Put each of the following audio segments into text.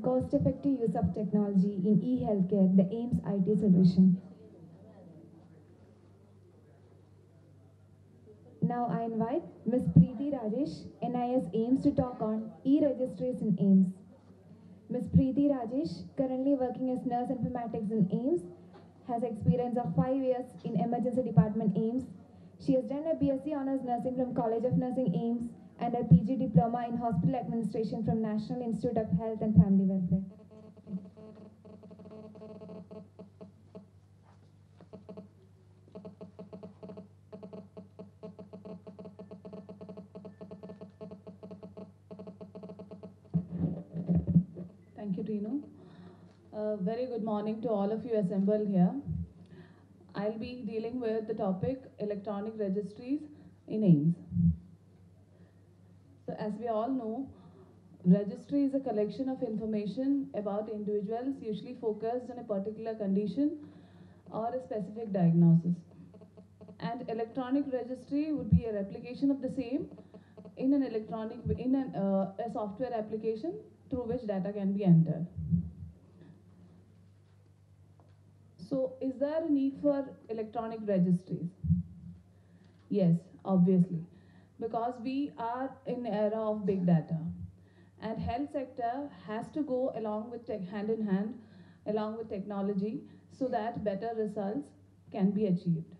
Cost-effective use of technology in e-healthcare, the AIMS IT solution. Now I invite Ms. Preeti Rajesh, NIS AIMS, to talk on e-registries in AIMS. Ms. Preeti Rajesh, currently working as nurse informatics in AIMS, has experience of 5 years in emergency department AIMS. She has done a BSc Honours Nursing from College of Nursing AIMS and a PG Diploma in Hospital Administration from National Institute of Health and Family Welfare. Thank you, Renu. Very good morning to all of you assembled here. I'll be dealing with the topic electronic registries in AIMS. So as we all know, registry is a collection of information about individuals usually focused on a particular condition or a specific diagnosis. And electronic registry would be a replication of the same in a software application through which data can be entered. So is there a need for electronic registries? Yes, obviously, because we are in era of big data, and health sector has to go along with hand in hand along with technology so that better results can be achieved.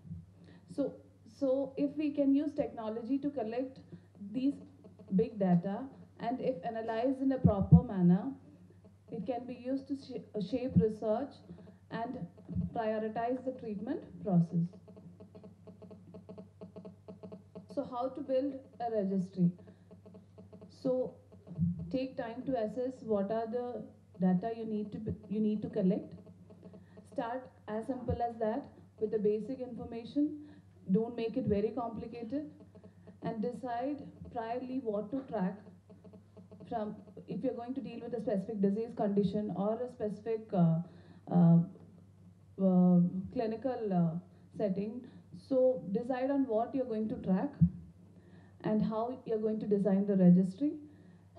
So if we can use technology to collect these big data, and if analyzed in a proper manner, it can be used to shape research and prioritize the treatment process. So how to build a registry? So take time to assess what are the data you need to collect. Start as simple as that with the basic information. Don't make it very complicated, and decide priorly what to track from if you're going to deal with a specific disease condition or a specific uh, clinical setting. So decide on what you're going to track and how you're going to design the registry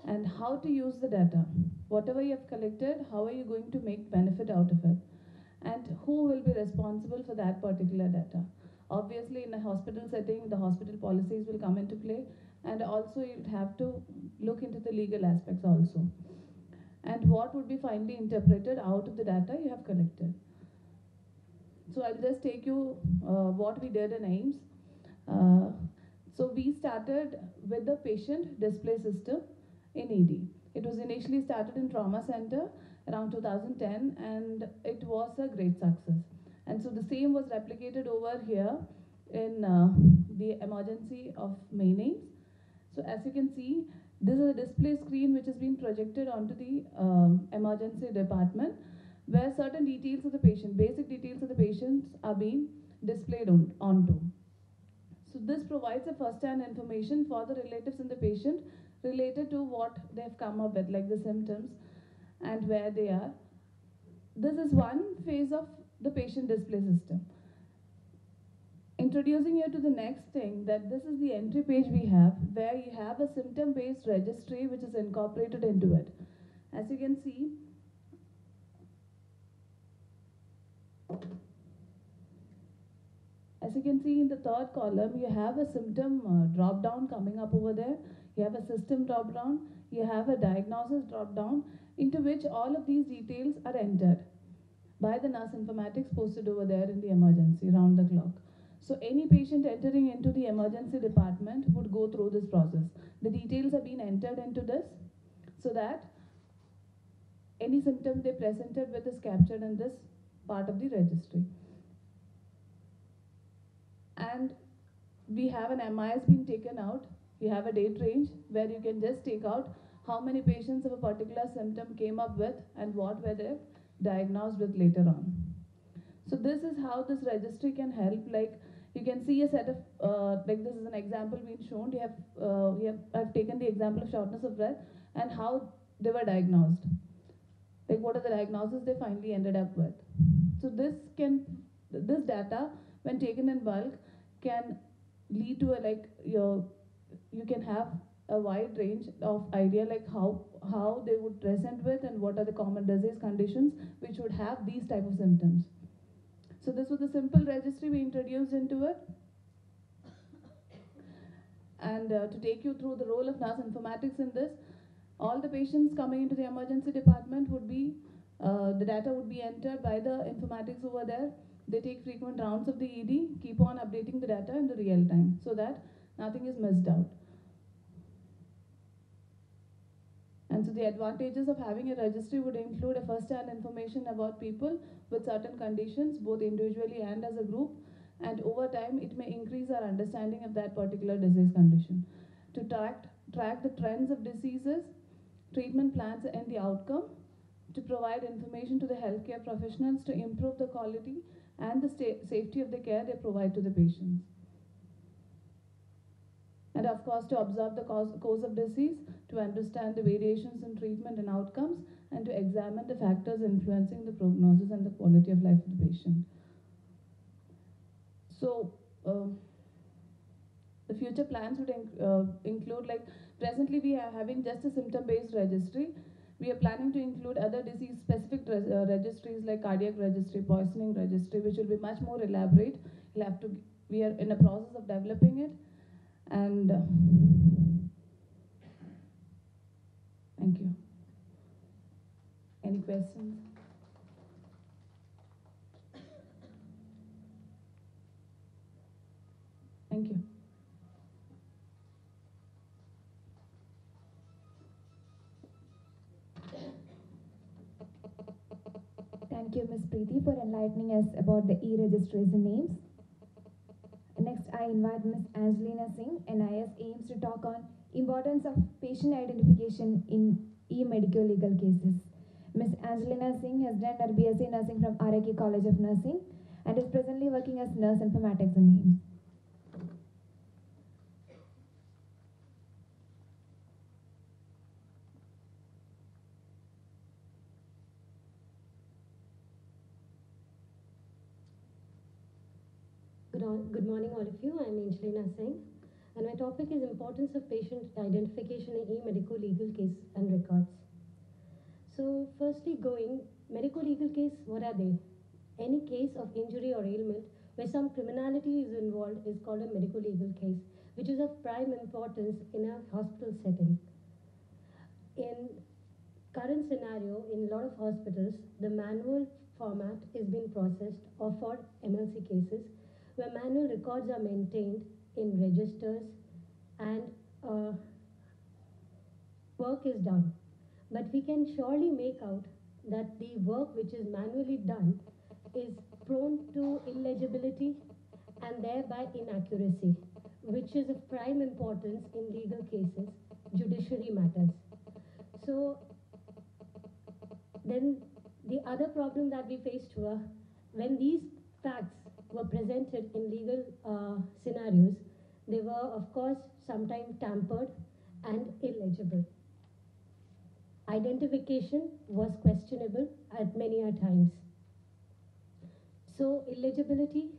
and how to use the data. Whatever you have collected, how are you going to make benefit out of it? And who will be responsible for that particular data? Obviously, in a hospital setting, the hospital policies will come into play, and also you'd have to look into the legal aspects also. And what would be finally interpreted out of the data you have collected. So I'll just take you what we did in AIMS. So we started with the patient display system in ED. It was initially started in trauma center around 2010, and it was a great success. And so the same was replicated over here in the emergency of main AIMS. So as you can see, this is a display screen which has been projected onto the emergency department, where certain details of the patient, basic details of the patients are being displayed onto. So this provides a first-hand information for the relatives and the patient related to what they've come up with, like the symptoms and where they are. This is one phase of the patient display system. Introducing you to the next thing, that this is the entry page we have, where you have a symptom-based registry which is incorporated into it. As you can see, in the third column, you have a symptom drop down coming up over there. You have a system drop down. You have a diagnosis drop down, into which all of these details are entered by the nurse informatics posted over there in the emergency round the clock. So any patient entering into the emergency department would go through this process. The details are being entered into this so that any symptom they presented with is captured in this part of the registry. And we have an MIS being taken out. You have a date range where you can just take out how many patients of a particular symptom came up with and what were they diagnosed with later on. So this is how this registry can help. Like you can see a set of, like this is an example being shown. I've taken the example of shortness of breath and how they were diagnosed. Like what are the diagnoses they finally ended up with. So this data, when taken in bulk, can lead to you can have a wide range of idea like how they would present with and what are the common disease conditions which would have these type of symptoms. So this was a simple registry we introduced into it. And to take you through the role of nurse informatics in this, all the patients coming into the emergency department would be, the data would be entered by the informatics over there. They take frequent rounds of the ED, keep on updating the data in the real time so that nothing is missed out. And so the advantages of having a registry would include a first-hand information about people with certain conditions, both individually and as a group. And over time, it may increase our understanding of that particular disease condition. To track the trends of diseases, treatment plans, and the outcome, to provide information to the healthcare professionals to improve the quality and the safety of the care they provide to the patients. And of course, to observe the course of disease, to understand the variations in treatment and outcomes, and to examine the factors influencing the prognosis and the quality of life of the patient. So, the future plans would include, like, presently we are having just a symptom-based registry. We are planning to include other disease-specific registries like cardiac registry, poisoning registry, which will be much more elaborate. We are in a process of developing it. And thank you. Any questions? Thank you. Thank you, Ms. Preeti, for enlightening us about the e-registration names. Next, I invite Ms. Angelina Singh, NIS AIMS, to talk on importance of patient identification in e-medical legal cases. Ms. Angelina Singh has done her BSc Nursing from RIK College of Nursing and is presently working as nurse informatics in AIMS. Good morning, all of you. I'm Angelina Singh, and my topic is importance of patient identification in e-medical legal case and records. So, firstly, medical legal case, what are they? Any case of injury or ailment where some criminality is involved is called a medical legal case, which is of prime importance in a hospital setting. In current scenario, in a lot of hospitals, the manual format is being processed, or for MLC cases, where manual records are maintained in registers and work is done. But we can surely make out that the work which is manually done is prone to illegibility and thereby inaccuracy, which is of prime importance in legal cases, judiciary matters. So then the other problem that we faced were when these facts were presented in legal scenarios, they were of course sometimes tampered and illegible. Identification was questionable at many a times. So illegibility,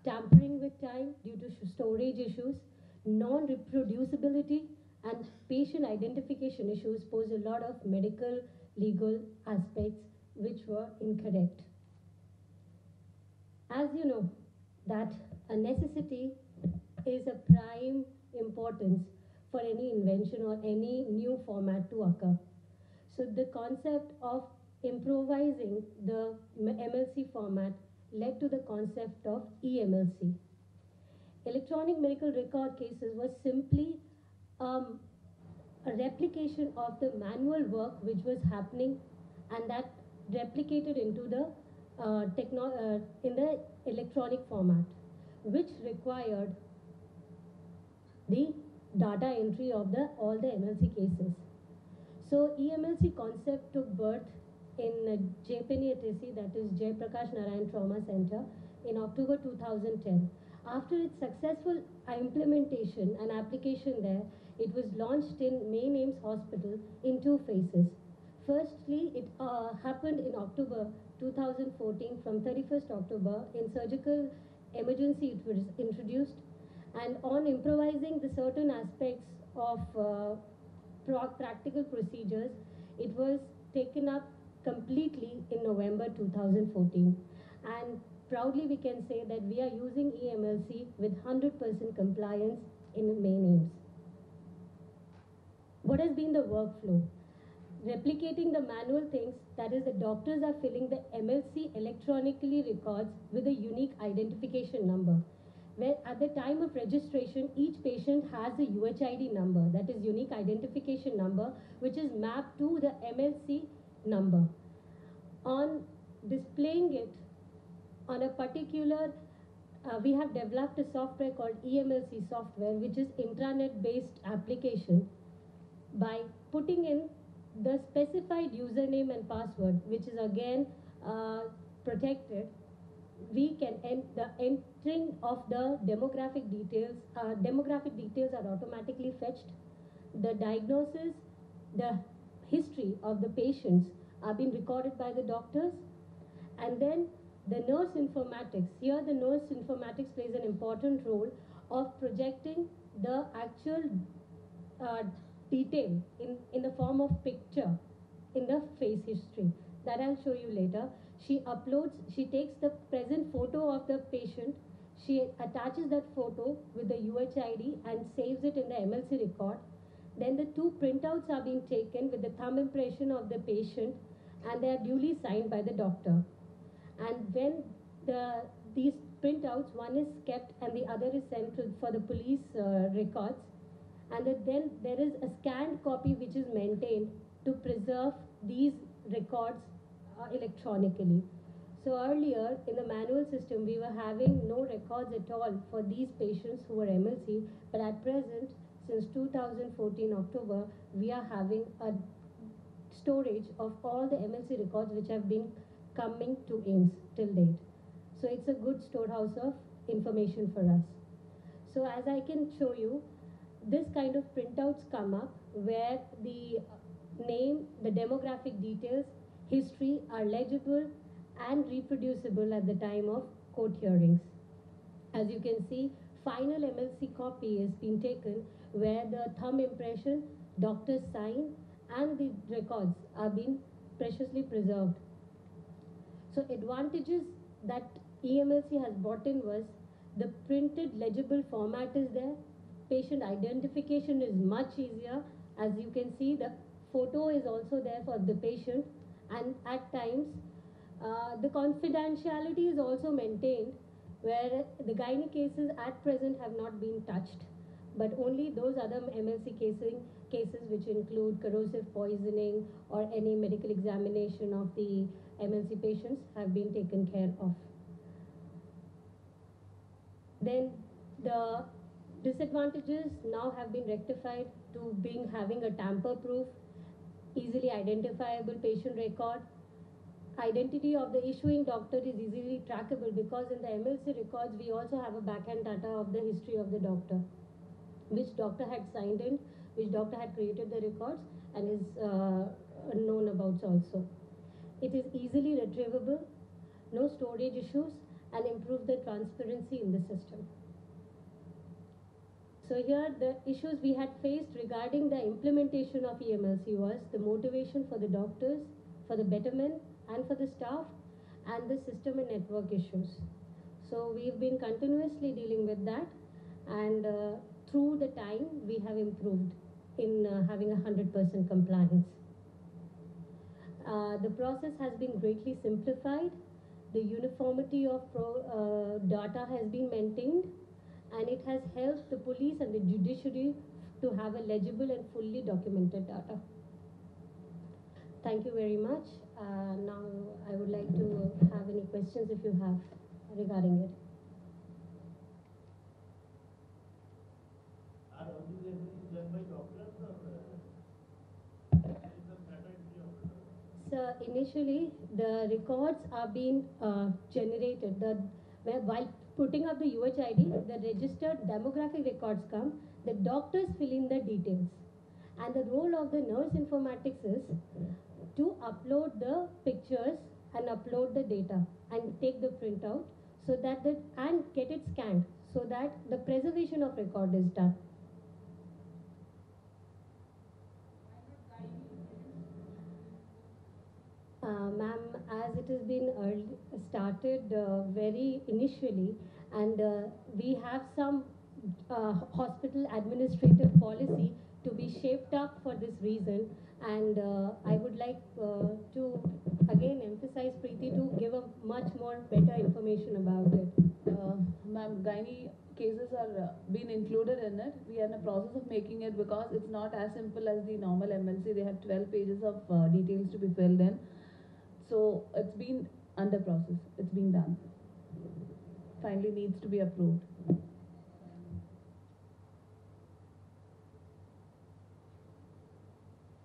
tampering with time due to storage issues, non-reproducibility, and patient identification issues pose a lot of medical legal aspects which were incorrect. As you know, that a necessity is a prime importance for any invention or any new format to occur. So the concept of improvising the MLC format led to the concept of eMLC. Electronic medical record cases was simply a replication of the manual work which was happening, and that replicated into the in the electronic format, which required the data entry of all the MLC cases. So eMLC concept took birth in JPNATC, that is Jayaprakash Narayan Trauma Center, in October 2010. After its successful implementation and application there, it was launched in Main AIMS Hospital in 2 phases. Firstly, it happened in October 2014. From 31st October, in surgical emergency it was introduced, and on improvising the certain aspects of practical procedures, it was taken up completely in November 2014. And proudly we can say that we are using EMLC with 100% compliance in main aims. What has been the workflow? Replicating the manual things, that is, the doctors are filling the MLC electronically records with a unique identification number. Where at the time of registration, each patient has a UHID number, that is unique identification number, which is mapped to the MLC number. On displaying it on a particular, we have developed a software called EMLC software, which is intranet-based application. By putting in the specified username and password, which is again protected, we can the entering of the demographic details. Demographic details are automatically fetched. The diagnosis, the history of the patients are being recorded by the doctors, and then the nurse informatics. Here, the nurse informatics plays an important role of projecting the actual detail in the form of picture in the face history. That I'll show you later. She takes the present photo of the patient, she attaches that photo with the UHID and saves it in the MLC record. Then the two printouts are being taken with the thumb impression of the patient, and they are duly signed by the doctor. And when these printouts, one is kept and the other is sent for the police records, and then there is a scanned copy which is maintained to preserve these records electronically. So earlier in the manual system, we were having no records at all for these patients who were MLC, but at present, since 2014 October, we are having a storage of all the MLC records which have been coming to AIIMS till date. So it's a good storehouse of information for us. So as I can show you, this kind of printouts come up where the name, the demographic details, history are legible and reproducible at the time of court hearings. As you can see, final MLC copy is being taken where the thumb impression, doctor's sign, and the records are being preciously preserved. So advantages that EMLC has brought in was the printed legible format is there, patient identification is much easier. As you can see, the photo is also there for the patient, and at times the confidentiality is also maintained where the gynae cases at present have not been touched, but only those other MLC cases which include corrosive poisoning or any medical examination of the MLC patients have been taken care of. Then the disadvantages now have been rectified to having a tamper-proof, easily identifiable patient record. Identity of the issuing doctor is easily trackable because in the MLC records we also have a back-end data of the history of the doctor, which doctor had signed in, which doctor had created the records, and is known about also. It is easily retrievable, no storage issues, and improve the transparency in the system. So here the issues we had faced regarding the implementation of EMLC was the motivation for the doctors, for the betterment, and for the staff, and the system and network issues. So we've been continuously dealing with that, and through the time we have improved in having 100% compliance. The process has been greatly simplified. The uniformity of data has been maintained, and it has helped the police and the judiciary to have a legible and fully documented data. Thank you very much. Now I would like to have any questions if you have regarding it. Are all these everything done by doctors or So initially the records are being generated. While putting up the UHID, the registered demographic records come, the doctors fill in the details. And the role of the nurse informatics is to upload the pictures and upload the data and take the printout so that and get it scanned so that the preservation of record is done. it has been started very initially, and we have some hospital administrative policy to be shaped up for this reason. And I would like to again emphasize Preeti to give a much more better information about it. Ma'am, gynae cases are being included in it. We are in the process of making it because it's not as simple as the normal MLC. They have 12 pages of details to be filled in. So it's been under process. It's been done. Finally needs to be approved.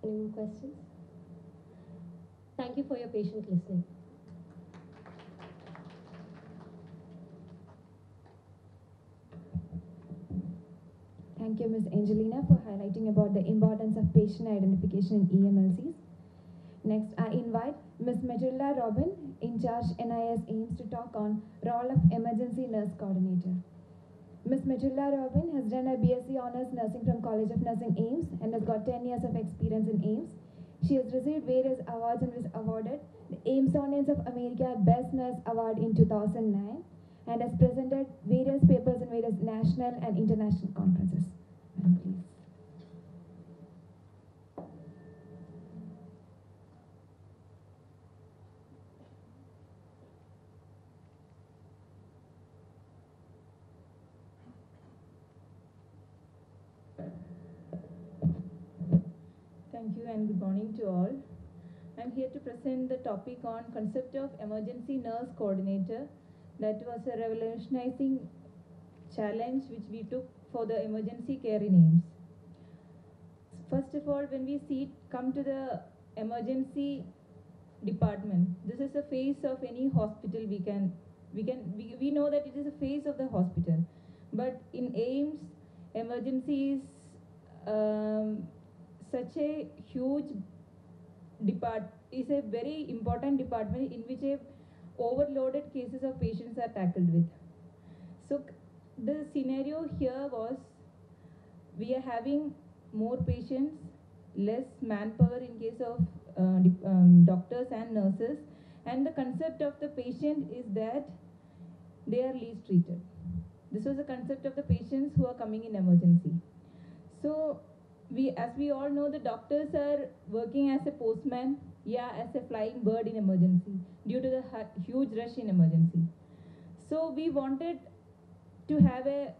Any more questions? Thank you for your patient listening. Thank you, Ms. Angelina, for highlighting about the importance of patient identification in EMLCs. Next, I invite Ms. Matilda Robin, in charge NIS AIMS, to talk on role of emergency nurse coordinator. Ms. Matilda Robin has done her BSc Honours Nursing from College of Nursing AIMS and has got 10 years of experience in AIMS. She has received various awards and was awarded the AIMSonians of America Best Nurse Award in 2009 and has presented various papers in various national and international conferences. Madam, please. Thank you and good morning to all. I'm here to present the topic on concept of emergency nurse coordinator. That was a revolutionizing challenge which we took for the emergency care in AIMS. First of all, when we come to the emergency department, this is a phase of any hospital. We know that it is a phase of the hospital, but in AIMS, emergency is such a huge is a very important department in which a overloaded cases of patients are tackled with. So the scenario here was we are having more patients, less manpower in case of doctors and nurses, and the concept of the patient is that they are least treated. This was the concept of the patients who are coming in emergency. So as we all know, the doctors are working as a postman, as a flying bird in emergency due to the huge rush in emergency. So we wanted to have a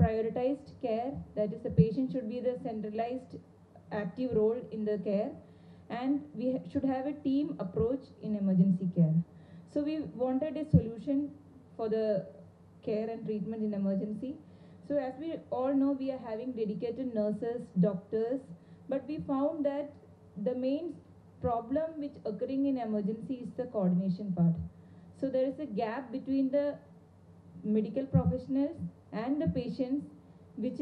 prioritized care, that is the patient should be the centralized active role in the care, and we should have a team approach in emergency care. So we wanted a solution for the care and treatment in emergency. So as we all know, we are having dedicated nurses, doctors, but we found that the main problem which occurring in emergency is the coordination part. So there is a gap between the medical professionals and the patients, which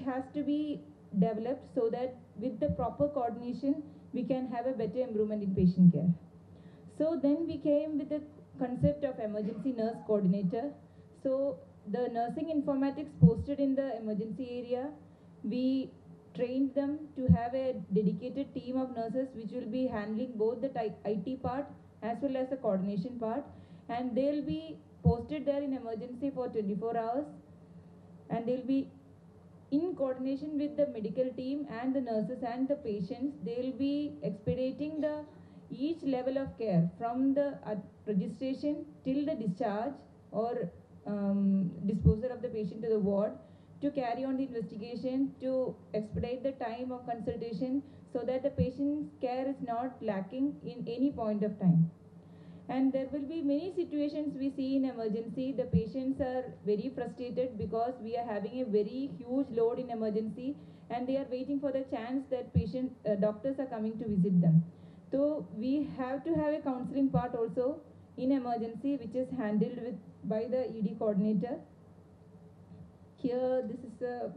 has to be developed so that with the proper coordination, we can have a better improvement in patient care. So then we came with the concept of emergency nurse coordinator. So the nursing informatics posted in the emergency area, we trained them to have a dedicated team of nurses which will be handling both the IT part as well as the coordination part, and they'll be posted there in emergency for 24 hours, and they'll be in coordination with the medical team and the nurses and the patients. They'll be expediting each level of care from the registration till the discharge or disposal of the patient to the ward, to carry on the investigation, to expedite the time of consultation so that the patient's care is not lacking in any point of time. And there will be many situations we see in emergency. The patients are very frustrated because we are having a very huge load in emergency and they are waiting for the chance that doctors are coming to visit them. So we have to have a counseling part also in emergency, which is handled by the ED coordinator. Here, this is the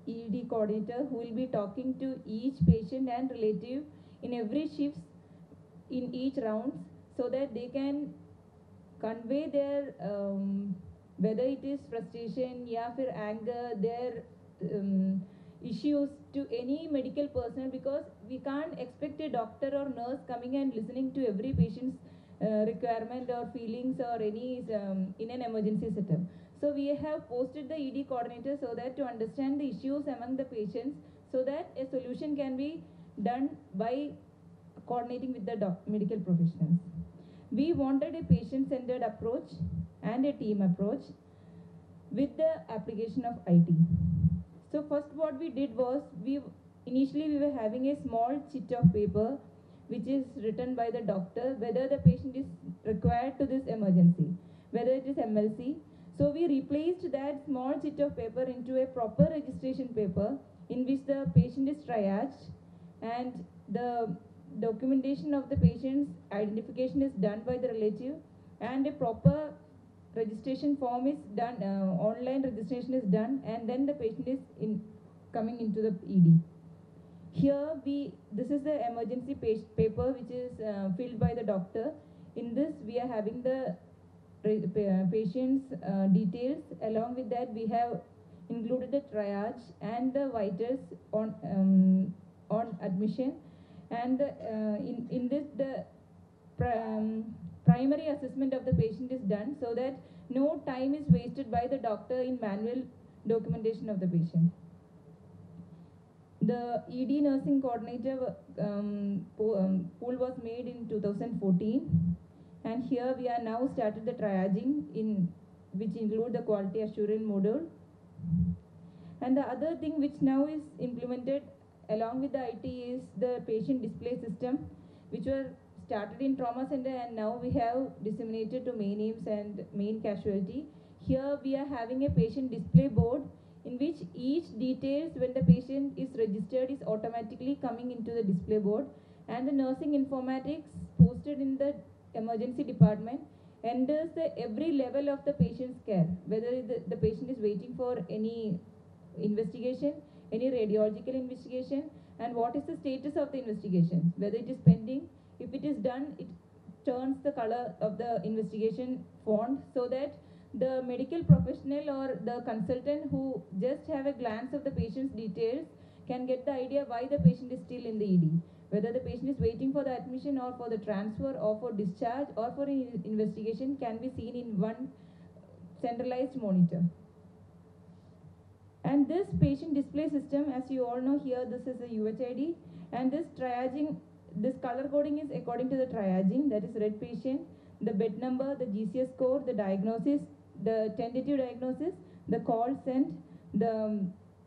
ED coordinator who will be talking to each patient and relative in every shift in each round, so that they can convey their whether it is frustration, anger, their issues to any medical personnel, because we can't expect a doctor or nurse coming and listening to every patient's requirement or feelings or any in an emergency setup. So we have posted the ED coordinator so that to understand the issues among the patients, so that a solution can be done by coordinating with the medical professionals. We wanted a patient-centered approach and a team approach with the application of IT. So first what we did was, initially we were having a small sheet of paper which is written by the doctor whether the patient is required to this emergency, whether it is MLC. So we replaced that small sheet of paper into a proper registration paper in which the patient is triaged and the documentation of the patient's identification is done by the relative, and a proper registration form is done, online registration is done, and then the patient is coming into the ED. Here this is the emergency paper which is filled by the doctor. In this we are having the patient's details. Along with that we have included the triage and the vitals on admission, and in this the primary assessment of the patient is done so that no time is wasted by the doctor in manual documentation of the patient. The ED nursing coordinator pool was made in 2014, and here we are now started the triaging which include the quality assurance module. And the other thing which now is implemented along with the IT is the patient display system, which were started in trauma center and now we have disseminated to main AIIMS and main casualty. Here we are having a patient display board in which each details when the patient is registered is automatically coming into the display board, and the nursing informatics posted in the emergency department enters every level of the patient's care, whether the patient is waiting for any investigation, any radiological investigation, and what is the status of the investigation, whether it is pending. If it is done, it turns the color of the investigation font so that the medical professional or the consultant who just have a glance of the patient's details can get the idea why the patient is still in the ED, whether the patient is waiting for the admission or for the transfer or for discharge or for an investigation can be seen in one centralized monitor. And this patient display system, as you all know here, this is a UHID, and this triaging, this color coding is according to the triaging, that is red patient, the bed number, the GCS score, the diagnosis, the tentative diagnosis, the call sent, the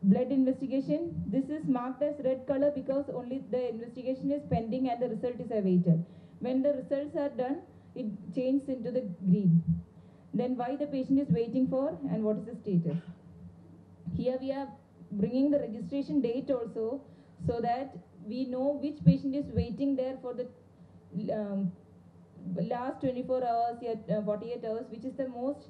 blood investigation. This is marked as red color because only the investigation is pending and the result is awaited. When the results are done, it changes into the green. Then why the patient is waiting for and what is the status. Here we are bringing the registration date also so that we know which patient is waiting there for the last 24 hours, yet 48 hours, which is the most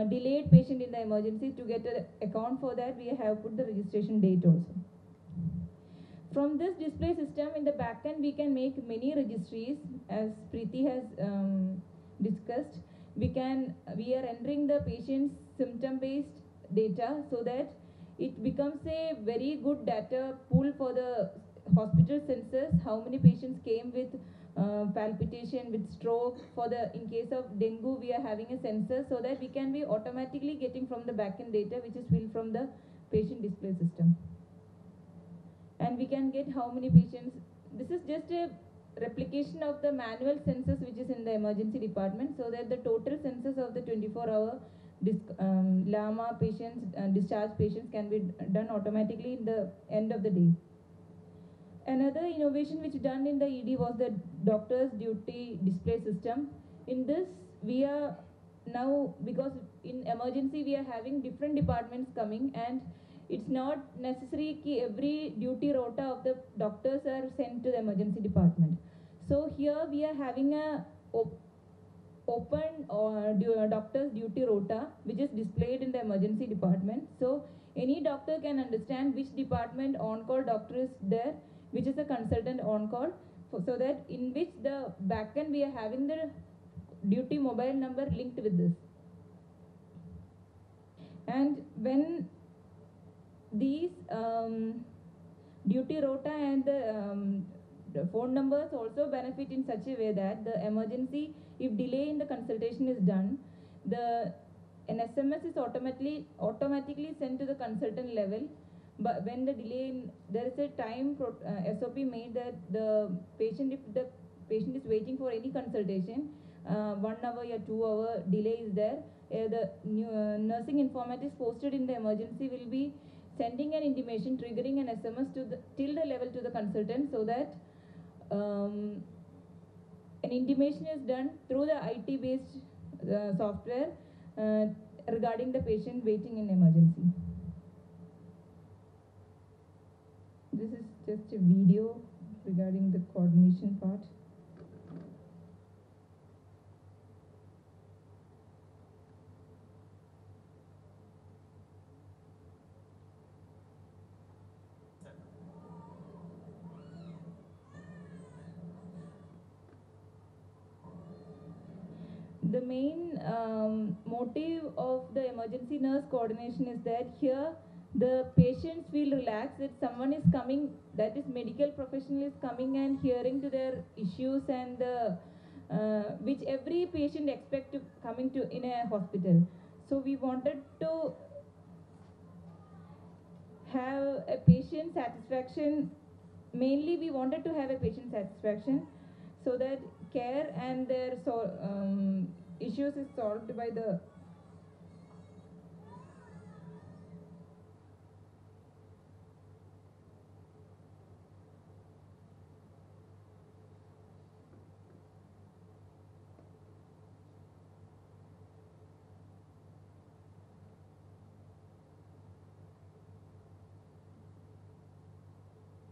delayed patient in the emergency. To get an account for that, we have put the registration date also. From this display system in the back end, we can make many registries, as Preeti has discussed. We are entering the patient's symptom-based data so that it becomes a very good data pool for the hospital census. How many patients came with palpitation, with stroke. In case of dengue, we are having a census so that we can be automatically getting from the backend data which is filled from the patient display system. And we can get how many patients. This is just a replication of the manual census which is in the emergency department, so that the total census of the 24-hour LAMA patients, discharge patients can be done automatically in the end of the day. Another innovation which done in the ED was the doctor's duty display system. In this, we are now, because in emergency we are having different departments coming, and it's not necessary that every duty rota of the doctors are sent to the emergency department. So here we are having a open doctor's duty rota which is displayed in the emergency department. So any doctor can understand which department on-call doctor is there, which is a consultant on-call, so that in which the backend we are having the duty mobile number linked with this. And when these duty rota and the phone numbers also benefit in such a way that the emergency, if delay in the consultation is done, the an SMS is automatically sent to the consultant level. But when the delay in, there is a SOP made that the patient, if the patient is waiting for any consultation, 1 hour or 2 hour delay is there, the nursing informatics posted in the emergency will be sending an intimation, triggering an SMS to the till the level to the consultant, so that an intimation is done through the IT based software regarding the patient waiting in emergency. This is just a video regarding the coordination part. The main motive of the emergency nurse coordination is that here the patients feel relaxed that someone is coming, that is medical professional is coming and hearing to their issues and which every patient expect to coming to in a hospital. So we wanted to have a patient satisfaction. Mainly we wanted to have a patient satisfaction so that care and their issues is solved by the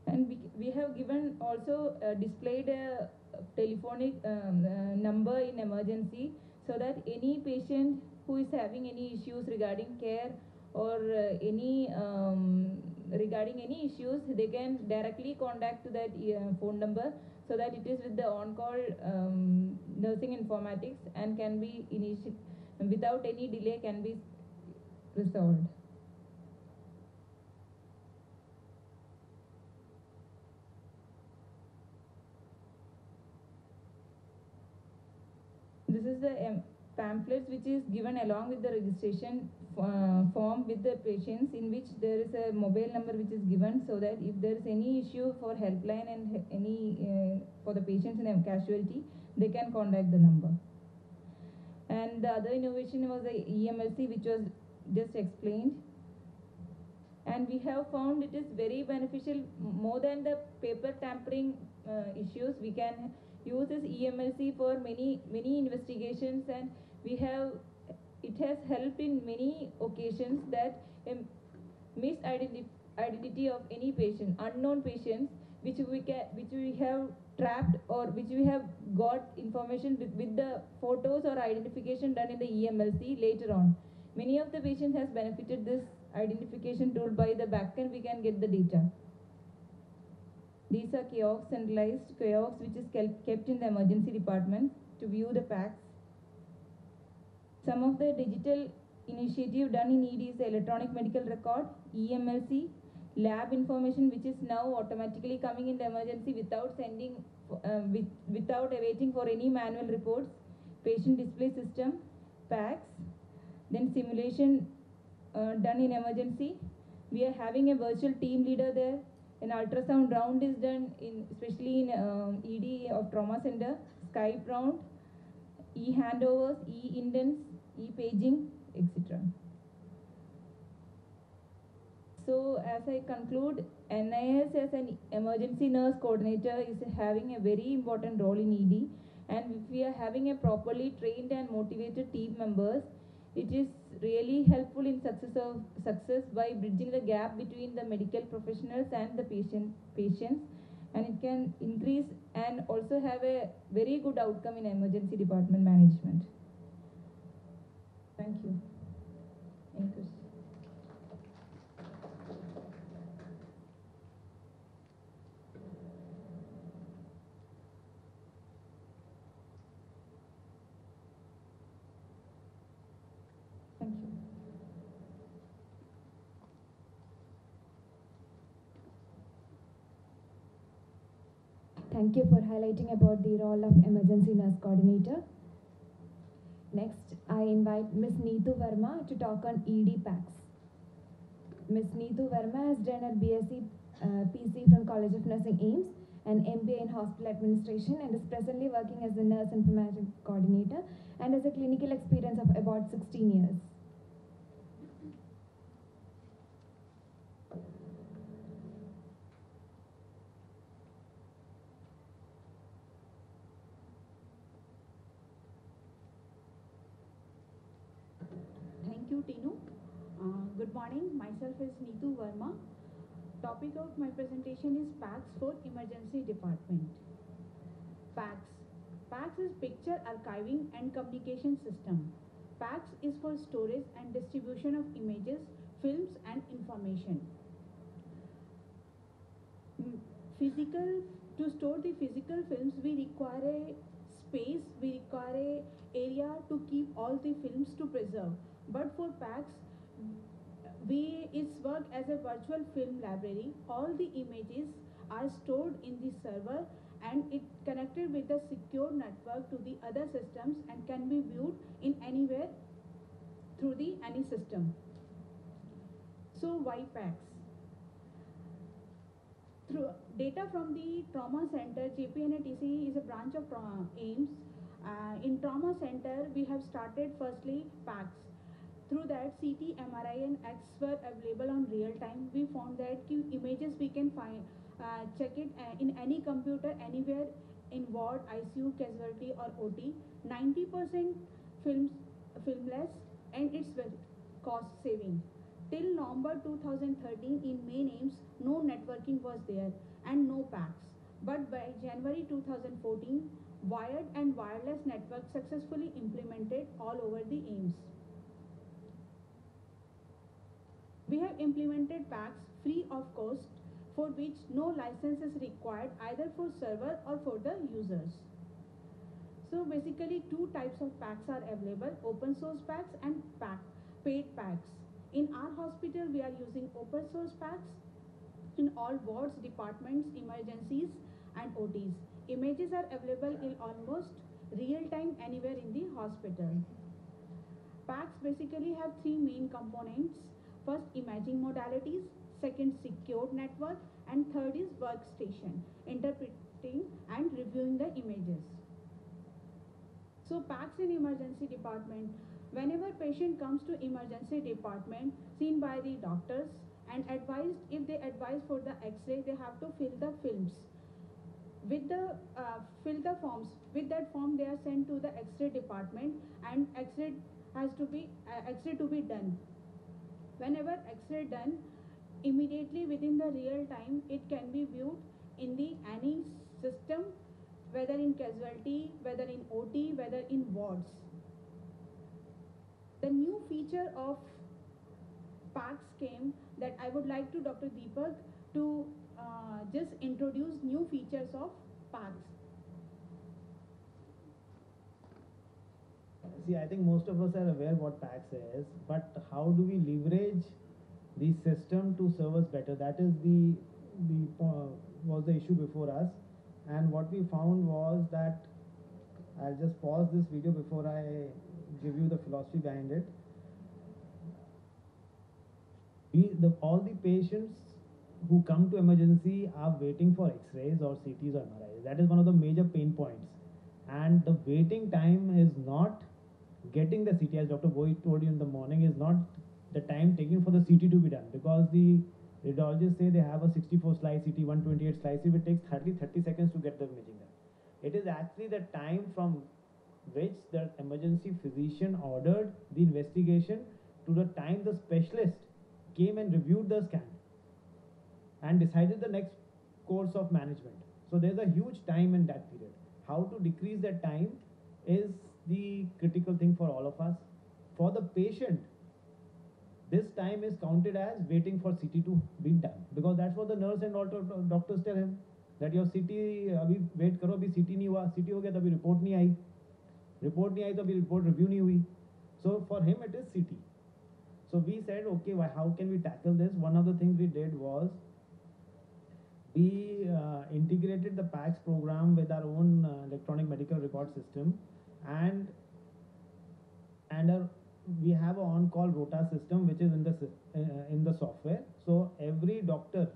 and we have given also displayed a telephonic number in emergency, so that any patient who is having any issues regarding care or any regarding any issues, they can directly contact to that phone number, so that it is with the on-call nursing informatics and can be without any delay can be resolved. This is the pamphlets which is given along with the registration form with the patients, in which there is a mobile number which is given, so that if there is any issue for helpline and any for the patients in a casualty, they can contact the number. And the other innovation was the EMLC, which was just explained. And we have found it is very beneficial. More than the paper tampering issues, we can use this EMLC for many investigations, and it has helped in many occasions that misidentity of any patient, unknown patients, which we have trapped, or which we have got information with the photos or identification done in the EMLC later on. Many of the patients has benefited this identification tool. By the backend we can get the data. These are kiosks, centralized kiosks, which is kept in the emergency department to view the facts. Some of the digital initiative done in ED is the electronic medical record, EMLC, lab information, which is now automatically coming in the emergency without sending, without awaiting for any manual reports, patient display system, PACS, then simulation done in emergency. We are having a virtual team leader there. An ultrasound round is done especially in ED of trauma center, Skype round, e-handovers, e-indents, e-paging, etc. So as I conclude, NIS as an emergency nurse coordinator is having a very important role in ED, and if we are having a properly trained and motivated team members, it is really helpful in success by bridging the gap between the medical professionals and the patients, and it can increase and also have a very good outcome in emergency department management. Thank you. Any questions? Thank you. Thank you for highlighting about the role of emergency nurse coordinator. Next, I invite Ms. Neetu Verma to talk on ED packs. Ms. Neetu Verma has done her BSc PC from College of Nursing AIMS and MBA in Hospital Administration and is presently working as a nurse informatics coordinator and has a clinical experience of about 16 years. Thank you, Tinu. Good morning. Myself is Neetu Verma. Topic of my presentation is PACS for Emergency Department. PACS. PACS is Picture Archiving and Communication System. PACS is for storage and distribution of images, films and information. To store the physical films, we require a space, we require a area to keep all the films to preserve. But for PACS, it's work as a virtual film library. All the images are stored in the server and it connected with a secure network to the other systems and can be viewed in anywhere through any system. So why PACS? Through data from the trauma center, JPNATC is a branch of AIMS. In trauma center, we have started firstly PACS. Through that, CT, MRI and X were available on real time. We found that images we can find, check it in any computer, anywhere in ward, ICU, casualty or OT. 90% filmless and it's very cost saving. Till November 2013 in main AIMS, no networking was there and no PACS. But by January 2014, wired and wireless network successfully implemented all over the AIMS. We have implemented PACS free of cost, for which no license is required either for server or for the users. So basically two types of PACS are available, open source PACS and paid PACS. In our hospital, we are using open source PACS in all wards, departments, emergencies and OTs. Images are available in almost real time anywhere in the hospital. PACS basically have three main components. First, imaging modalities. Second, secured network. And third is workstation, interpreting and reviewing the images. So PACS in emergency department. Whenever patient comes to emergency department, seen by the doctors and advised, if they advise for the X-ray, they have to fill the films. With the fill the forms. With that form, they are sent to the X-ray department and X-ray to be done. Whenever X-ray done, immediately within the real time, it can be viewed in the any system, whether in casualty, whether in OT, whether in wards. The new feature of PACS came that I would like to Dr. Deepak to just introduce new features of PACS. See, I think most of us are aware what PACS is, but how do we leverage the system to serve us better? That is was the issue before us. And what we found was that, I'll just pause this video before I give you the philosophy behind it. All the patients who come to emergency are waiting for X-rays or CTs or MRIs. That is one of the major pain points. And the waiting time is not getting the CT, as Dr. Boyd told you in the morning, is not the time taken for the CT to be done, because the radiologists say they have a 64 slice CT, 128 slice, it takes hardly 30 seconds to get the imaging done. It is actually the time from which the emergency physician ordered the investigation to the time the specialist came and reviewed the scan and decided the next course of management. So there's a huge time in that period. How to decrease that time is the critical thing for all of us. For the patient, this time is counted as waiting for CT to be done, because that's what the nurse and doctors tell him, that your CT abhi wait karo, abhi CT nahi hua, CT ho gaya tabhi report nahi aayi, report nahi aayi to abhi report review nahi hui. So for him it is CT. So we said, okay, how can we tackle this? One of the things we did was we integrated the PACS program with our own electronic medical record system, and we have an on-call rota system which is in the software. So every doctor,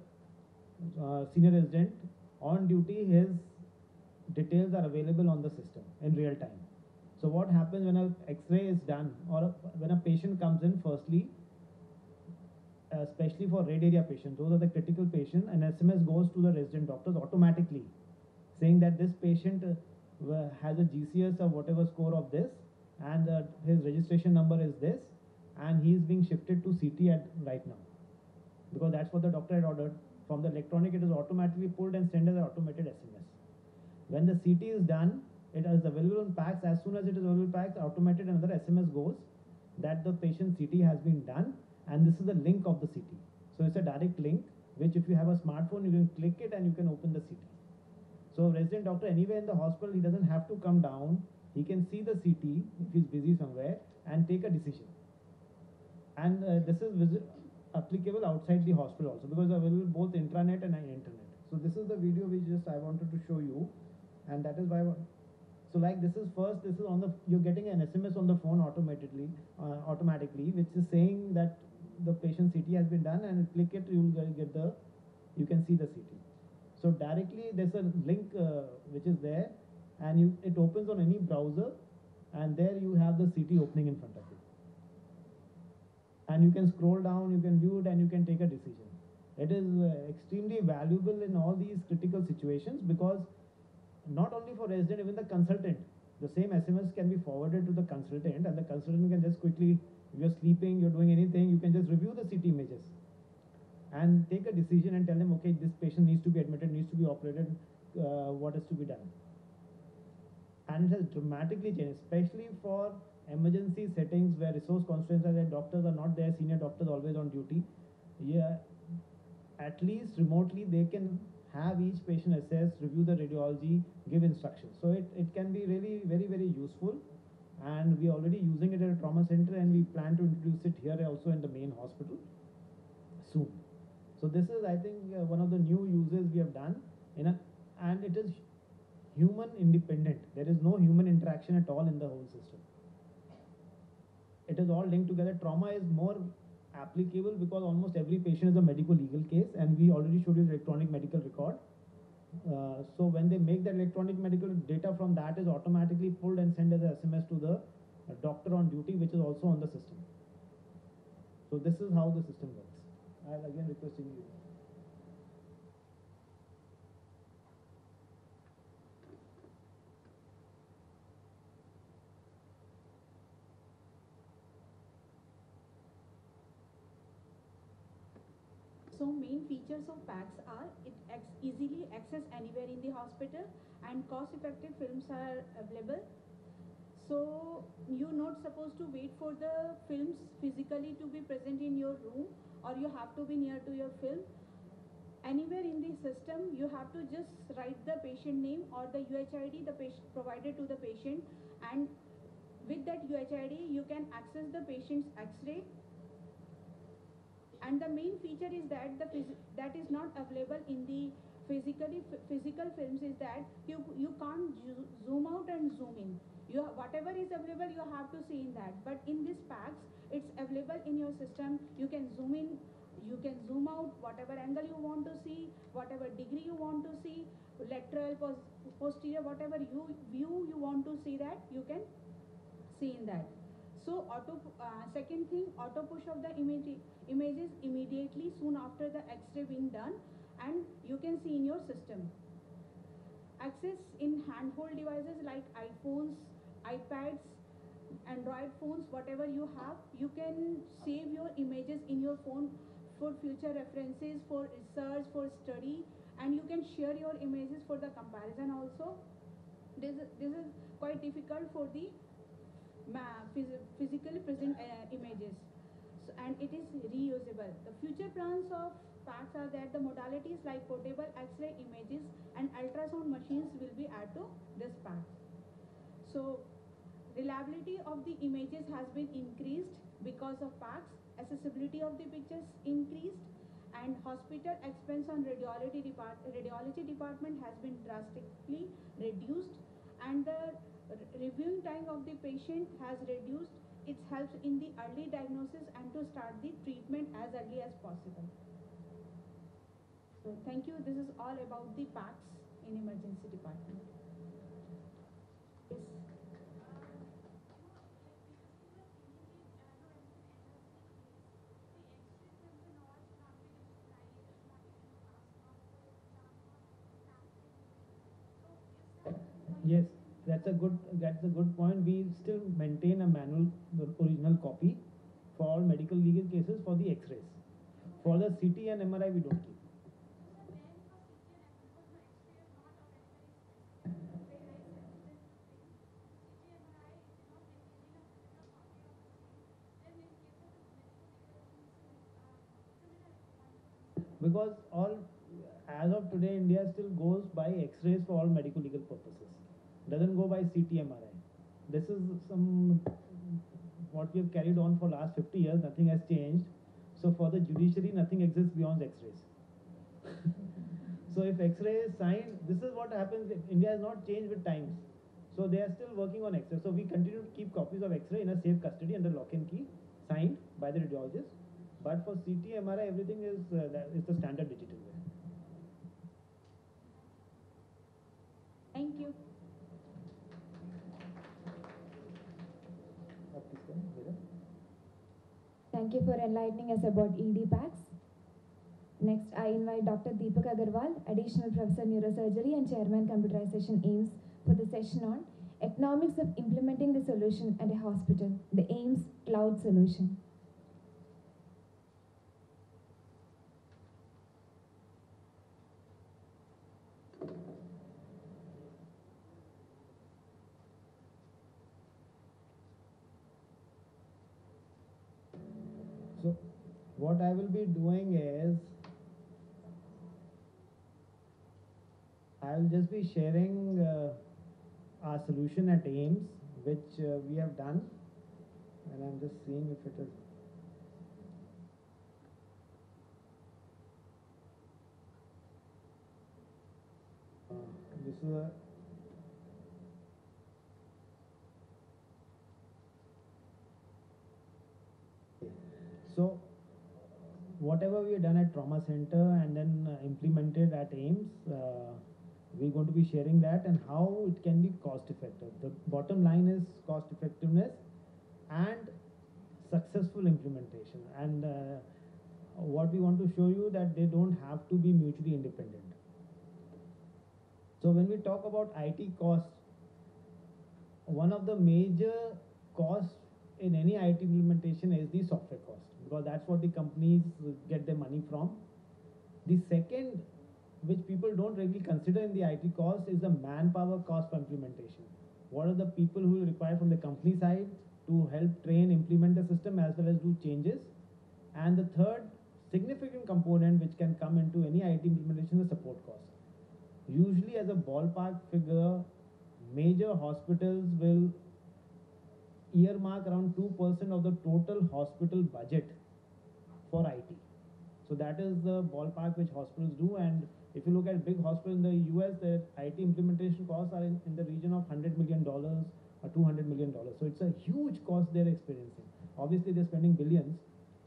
senior resident on duty, his details are available on the system in real time. So what happens when an X-ray is done or when a patient comes in, firstly, especially for red area patients, those are the critical patients, an SMS goes to the resident doctors automatically saying that this patient has a GCS of whatever score of this, and his registration number is this, and he is being shifted to CT right now, because that's what the doctor had ordered. From the electronic, it is automatically pulled and sent as an automated SMS. When the CT is done, it is available on PACS. As soon as it is available on PACS, automated another SMS goes that the patient CT has been done, and this is the link of the CT. So it's a direct link, which if you have a smartphone, you can click it and you can open the CT. So resident doctor anywhere in the hospital, he doesn't have to come down. He can see the CT if he's busy somewhere and take a decision. And this is applicable outside the hospital also, because available both intranet and internet. So this is the video which I wanted to show you, and that is why. So like this is on the, you're getting an SMS on the phone automatically, which is saying that the patient CT has been done, and click it, you can see the CT. So directly there's a link which is there, and it opens on any browser, and there you have the CT opening in front of you. And you can scroll down, you can view it, and you can take a decision. It is extremely valuable in all these critical situations, because not only for resident, even the consultant, the same SMS can be forwarded to the consultant, and the consultant can just quickly, if you're sleeping, you're doing anything, you can just review the CT images and take a decision and tell them, okay, this patient needs to be admitted, needs to be operated, what is to be done. And it has dramatically changed, especially for emergency settings where resource constraints are there, doctors are not there, senior doctors always on duty. Yeah, at least remotely they can have each patient assessed, review the radiology, give instructions. So it can be really very, very useful, and we are already using it at a trauma center, and we plan to introduce it here also in the main hospital soon. So this is, I think, one of the new uses we have done, and it is human independent. There is no human interaction at all in the whole system. It is all linked together. Trauma is more applicable because almost every patient is a medical legal case, and we already showed you the electronic medical record. So when they make that electronic medical data from that is automatically pulled and sent as a SMS to the doctor on duty, which is also on the system. So this is how the system works. I'll again requesting you. So main features of PACS are it easily access anywhere in the hospital, and cost-effective films are available. So you're not supposed to wait for the films physically to be present in your room, or you have to be near to your film. Anywhere in the system, you have to just write the patient name or the UHID the patient provided to the patient, and with that UHID you can access the patient's X-ray. And the main feature is that that is not available in the physical films is that you can't zoom out and zoom in. Whatever is available, you have to see in that. But in this PACS, it's available in your system. You can zoom in, you can zoom out, whatever angle you want to see, whatever degree you want to see, lateral, posterior, whatever view you want to see, that you can see in that. So second thing, auto push of the images immediately soon after the X-ray being done, and you can see in your system. Access in handhold devices like iPhones, iPads, Android phones, whatever you have, you can save your images in your phone for future references, for research, for study, and you can share your images for the comparison also. This is quite difficult for the physically present images, so, and it is reusable. The future plans of PACS are that the modalities like portable X-ray images and ultrasound machines will be added to this PACS. So reliability of the images has been increased because of PACS. Accessibility of the pictures increased, and hospital expense on radiology department has been drastically reduced, and the reviewing time of the patient has reduced. It helps in the early diagnosis and to start the treatment as early as possible. So thank you. This is all about the PACS in emergency department. Yes. Yes, that's a good point. We still maintain a manual, the original copy for all medical legal cases for the X-rays. For the CT and MRI, we don't keep. Because all, as of today, India still goes by X-rays for all medical legal purposes. Doesn't go by CT MRI. This is some what we have carried on for last 50 years. Nothing has changed. So for the judiciary, nothing exists beyond X-rays. So if X-ray is signed, this is what happens. India has not changed with times. So they are still working on X-ray. So we continue to keep copies of X-ray in a safe custody under lock and key, signed by the radiologist. But for CT, MRI, everything is the standard digital way. Thank you. Thank you for enlightening us about ED PACS. Next, I invite Dr. Deepak Agarwal, Additional Professor Neurosurgery and Chairman Computerization AIIMS, for the session on Economics of Implementing the Solution at a Hospital, the AIIMS Cloud Solution. So what I will be doing is, I will just be sharing our solution at AIIMS, which we have done, and I'm just seeing if it is. This is a So whatever we have done at trauma center and then implemented at AIIMS, we're going to be sharing that and how it can be cost effective. The bottom line is cost effectiveness and successful implementation. And what we want to show you that they don't have to be mutually independent. So when we talk about IT costs, one of the major costs in any IT implementation is the software cost, because that's what the companies get their money from. The second, which people don't really consider in the IT cost, is the manpower cost for implementation. What are the people who will require from the company side to help train, implement the system as well as do changes? And the third significant component which can come into any IT implementation is support cost. Usually, as a ballpark figure, major hospitals will earmark around 2% of the total hospital budget for IT. So that is the ballpark which hospitals do. And if you look at big hospitals in the US, their IT implementation costs are in the region of $100 million or $200 million. So it's a huge cost they're experiencing. Obviously, they're spending billions.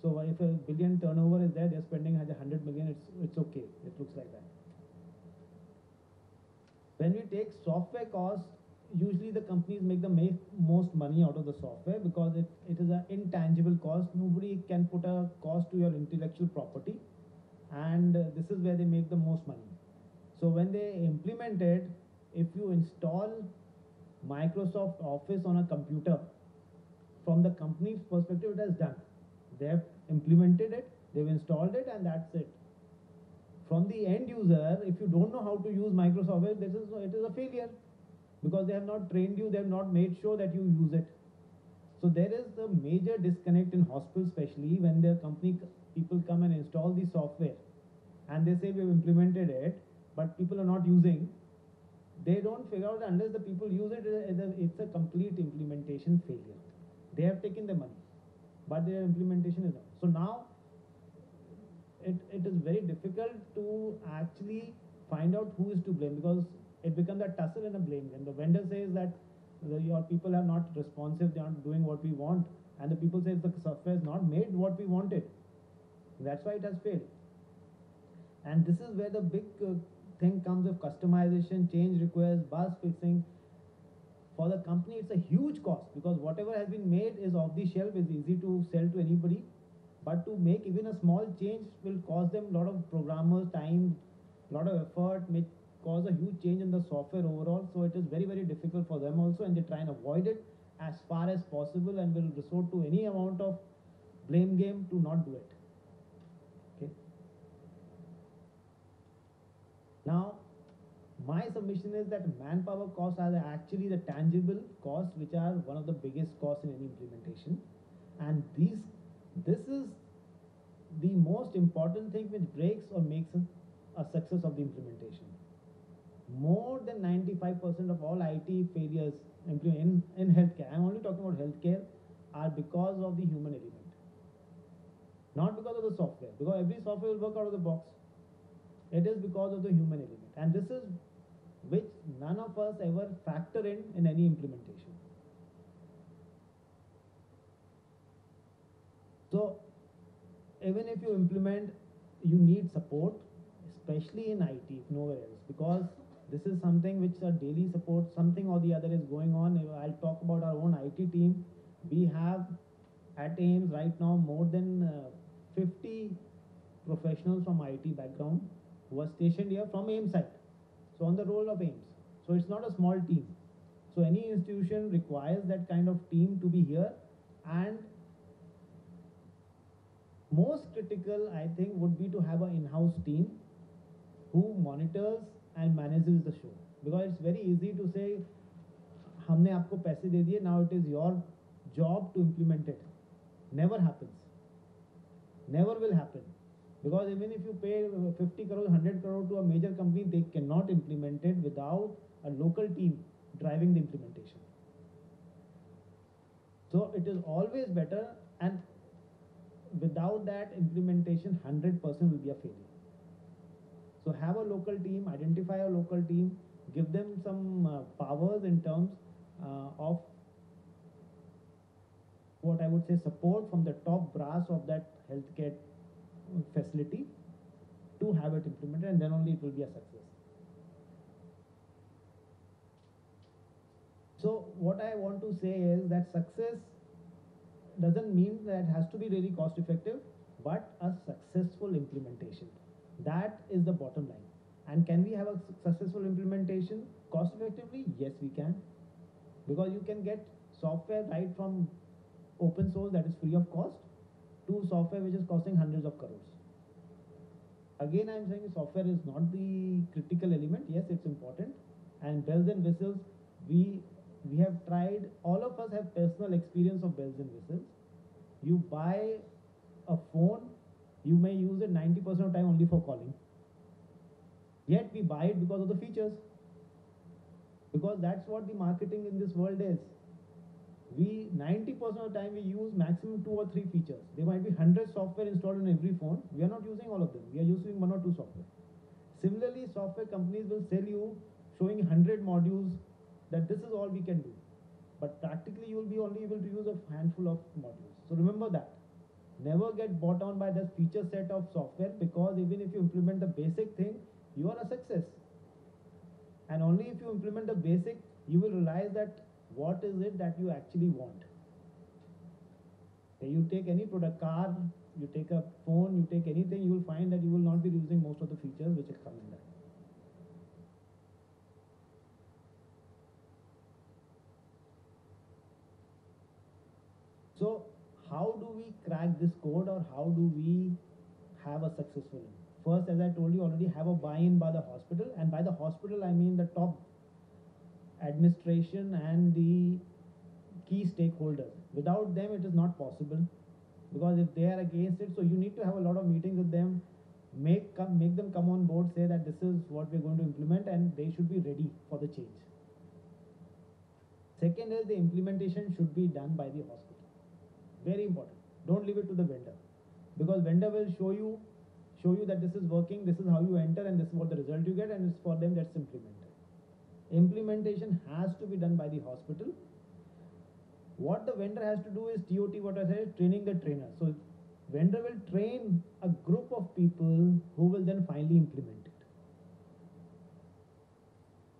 So if a billion turnover is there, they're spending 100 million. It's okay. It looks like that. When we take software costs, usually the companies make the most money out of the software because it is an intangible cost. Nobody can put a cost to your intellectual property, and this is where they make the most money. So when they implement it, if you install Microsoft Office on a computer, from the company's perspective, it has done. They have implemented it, they've installed it, and that's it. From the end user, if you don't know how to use Microsoft Office, it is a failure, because they have not trained you, they have not made sure that you use it. So there is a major disconnect in hospitals, especially when the company people come and install the software and they say we've implemented it, but people are not using. They don't figure out unless the people use it, it's a complete implementation failure. They have taken the money, but their implementation is not. So now it is very difficult to actually find out who is to blame, because it becomes a tussle and a blame game. The vendor says that your people are not responsive, they aren't doing what we want, and the people say the software is not made what we wanted. That's why it has failed. And this is where the big thing comes of customization, change requests, bug fixing. For the company, it's a huge cost, because whatever has been made is off the shelf, is easy to sell to anybody. But to make even a small change will cost them a lot of programmers' time, a lot of effort, may cause a huge change in the software overall. So it is very, very difficult for them also, and they try and avoid it as far as possible and will resort to any amount of blame game to not do it. Okay. Now, my submission is that manpower costs are actually the tangible costs, which are one of the biggest costs in any implementation. And this is the most important thing which breaks or makes a success of the implementation. More than 95% of all IT failures in healthcare, I'm only talking about healthcare, are because of the human element. Not because of the software, because every software will work out of the box. It is because of the human element. And this is which none of us ever factor in any implementation. So even if you implement, you need support, especially in IT, if nowhere else, because this is something which a daily support, something or the other is going on. I'll talk about our own IT team. We have at AIIMS right now more than 50 professionals from IT background who are stationed here from AIIMS side. So on the roll of AIIMS. So it's not a small team. So any institution requires that kind of team to be here. And most critical, I think, would be to have an in-house team who monitors and manages the show. Because it's very easy to say, हमने आपको पैसे दे दिए, now it is your job to implement it. Never happens. Never will happen. Because even if you pay 50 crore, 100 crore to a major company, they cannot implement it without a local team driving the implementation. So it is always better, and without that implementation, 100% will be a failure. So have a local team, identify a local team, give them some powers in terms of what I would say support from the top brass of that healthcare facility to have it implemented, and then only it will be a success. So what I want to say is that success doesn't mean that it has to be really cost effective, but a successful implementation. That is the bottom line. And can we have a successful implementation cost effectively? Yes, we can. Because you can get software right from open source that is free of cost to software which is costing hundreds of crores. Again, I'm saying software is not the critical element. Yes, it's important. And bells and whistles, we have tried, all of us have personal experience of bells and whistles. You buy a phone, you may use it 90% of the time only for calling. Yet we buy it because of the features. Because that's what the marketing in this world is. 90% of the time we use maximum 2 or 3 features. There might be 100 software installed in every phone. We are not using all of them. We are using 1 or 2 software. Similarly, software companies will sell you showing 100 modules that this is all we can do. But practically you will be only able to use a handful of modules. So remember that. Never get bought on by this feature set of software, because even if you implement the basic thing, you are a success. And only if you implement the basic, you will realize that what is it that you actually want. You take any product, car, you take a phone, you take anything, you will find that you will not be using most of the features which come in that. So how do we crack this code, or how do we have a successful? First, as I told you already, have a buy-in by the hospital, and by the hospital I mean the top administration and the key stakeholders. Without them it is not possible, because if they are against it, so you need to have a lot of meetings with them, make them come on board, say that this is what we're going to implement, and they should be ready for the change. Second is the implementation should be done by the hospital. Very important. Don't leave it to the vendor, because vendor will show you that this is working, this is how you enter, and this is what the result you get, and it's for them that's implemented. Implementation has to be done by the hospital. What the vendor has to do is TOT, what I said, training the trainer. So vendor will train a group of people who will then finally implement it.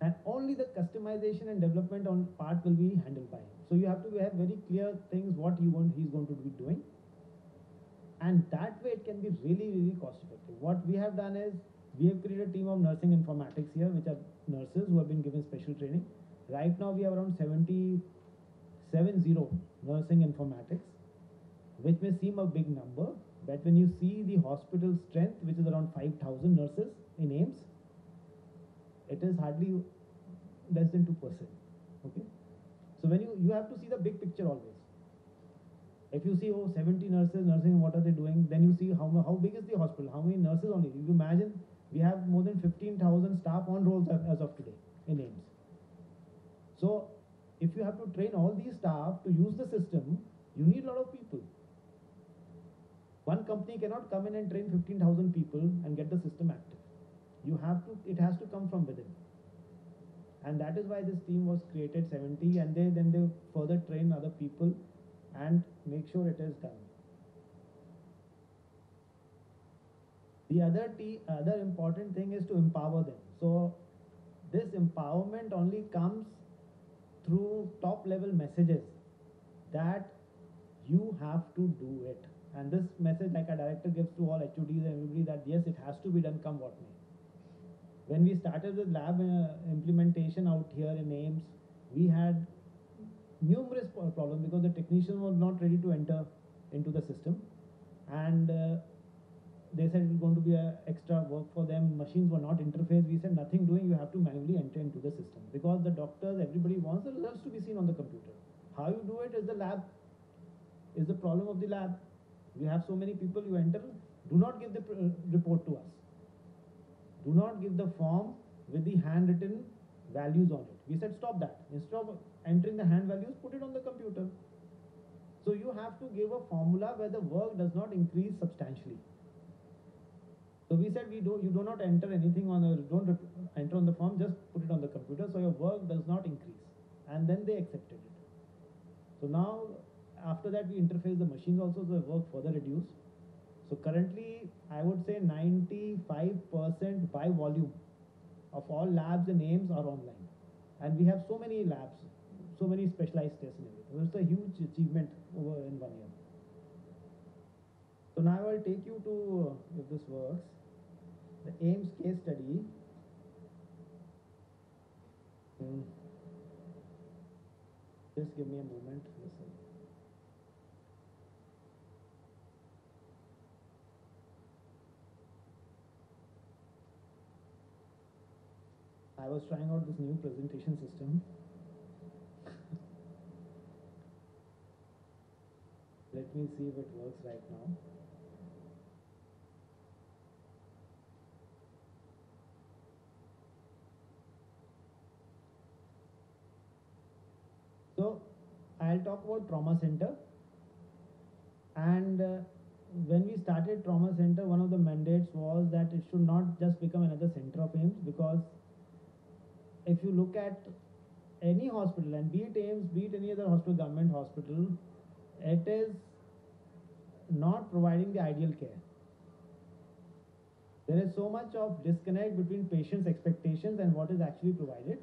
And only the customization and development on part will be handled by him. So you have to have very clear things what he's going to be doing. And that way it can be really, really cost effective. What we have done is, we have created a team of nursing informatics here, which are nurses who have been given special training. Right now we have around 70 nursing informatics, which may seem a big number, but when you see the hospital strength, which is around 5,000 nurses in AIIMS, it is hardly less than 2%. Okay, so when you have to see the big picture always. If you see 70 nurses nursing, what are they doing? Then you see how big is the hospital, how many nurses only. You imagine we have more than 15,000 staff on rolls as of today in AIIMS. So if you have to train all these staff to use the system, you need a lot of people. One company cannot come in and train 15,000 people and get the system active. It has to come from within. And that is why this team was created, 70, and then they further train other people and make sure it is done. The other important thing is to empower them. So this empowerment only comes through top level messages that you have to do it. And this message, like a director gives to all HODs and everybody, that yes, it has to be done come what may. When we started with lab implementation out here in AIIMS, we had numerous problems because the technician was not ready to enter into the system, and they said it's going to be extra work for them. Machines were not interfaced. We said nothing doing, you have to manually enter into the system, because the doctors, everybody wants the results to be seen on the computer. How you do it is the lab, is the problem of the lab. We have so many people, you enter, do not give the report to us. Do not give the form with the handwritten values on it. We said stop that. Instead of entering the hand values, put it on the computer. So you have to give a formula where the work does not increase substantially. So we said you do not enter anything don't enter on the form, just put it on the computer so your work does not increase. And then they accepted it. So now after that we interface the machines also, so the work further reduced. So currently I would say 95% by volume of all labs and AIIMS are online. And we have so many labs, so many specialized tests and everything. So it's a huge achievement over in 1 year. So now I will take you to, if this works, the AIIMS case study. Just give me a moment. Listen. I was trying out this new presentation system. Let me see if it works right now. So I'll talk about trauma center. And when we started trauma center, one of the mandates was that it should not just become another center of AIIMS, because if you look at any hospital, and be it AIIMS, be it any other hospital, government hospital, it is not providing the ideal care. There is so much of disconnect between patients' expectations and what is actually provided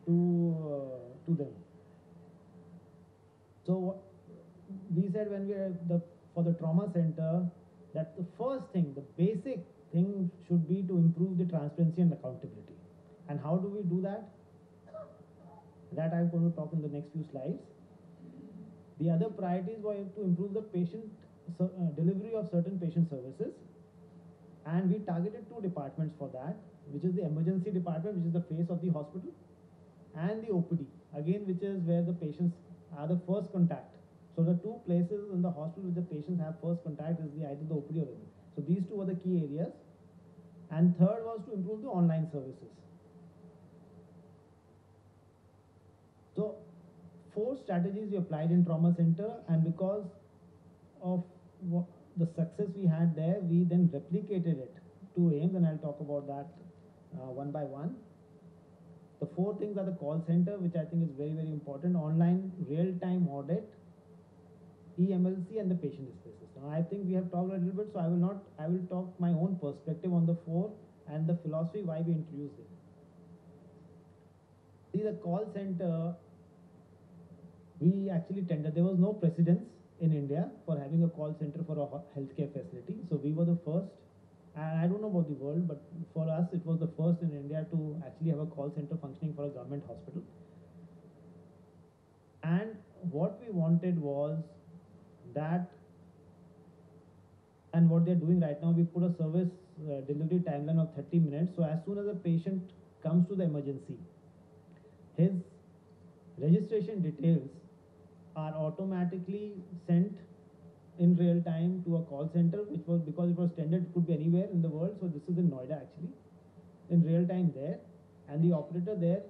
to them. So we said when we are for the trauma center, that the first thing, the basic thing should be to improve the transparency and accountability. And how do we do that? That I'm going to talk in the next few slides. The other priorities were to improve the patient delivery of certain patient services. And we targeted 2 departments for that, which is the emergency department, which is the face of the hospital, and the OPD, again, which is where the patients are the first contact. So the 2 places in the hospital which the patients have first contact is either the OPD or the. So these 2 were the key areas. And third was to improve the online services. So 4 strategies we applied in trauma center, and because of the success we had there, we then replicated it to AIIMS, and I'll talk about that one by one. The four things are the call center, which I think is very, very important, online real-time audit, eMLC, and the patient spaces. Now, I think we have talked a little bit, so I will talk my own perspective on the four and the philosophy why we introduced it. See, the call center, we actually tendered. There was no precedence in India for having a call center for a healthcare facility. So we were the first, and I don't know about the world, but for us, it was the first in India to actually have a call center functioning for a government hospital. And what we wanted was that, and what they're doing right now, we put a service delivery timeline of 30 minutes. So as soon as a patient comes to the emergency, his registration details are automatically sent in real time to a call center, which was, because it was standard, it could be anywhere in the world. So this is in Noida actually, in real time there. And the operator there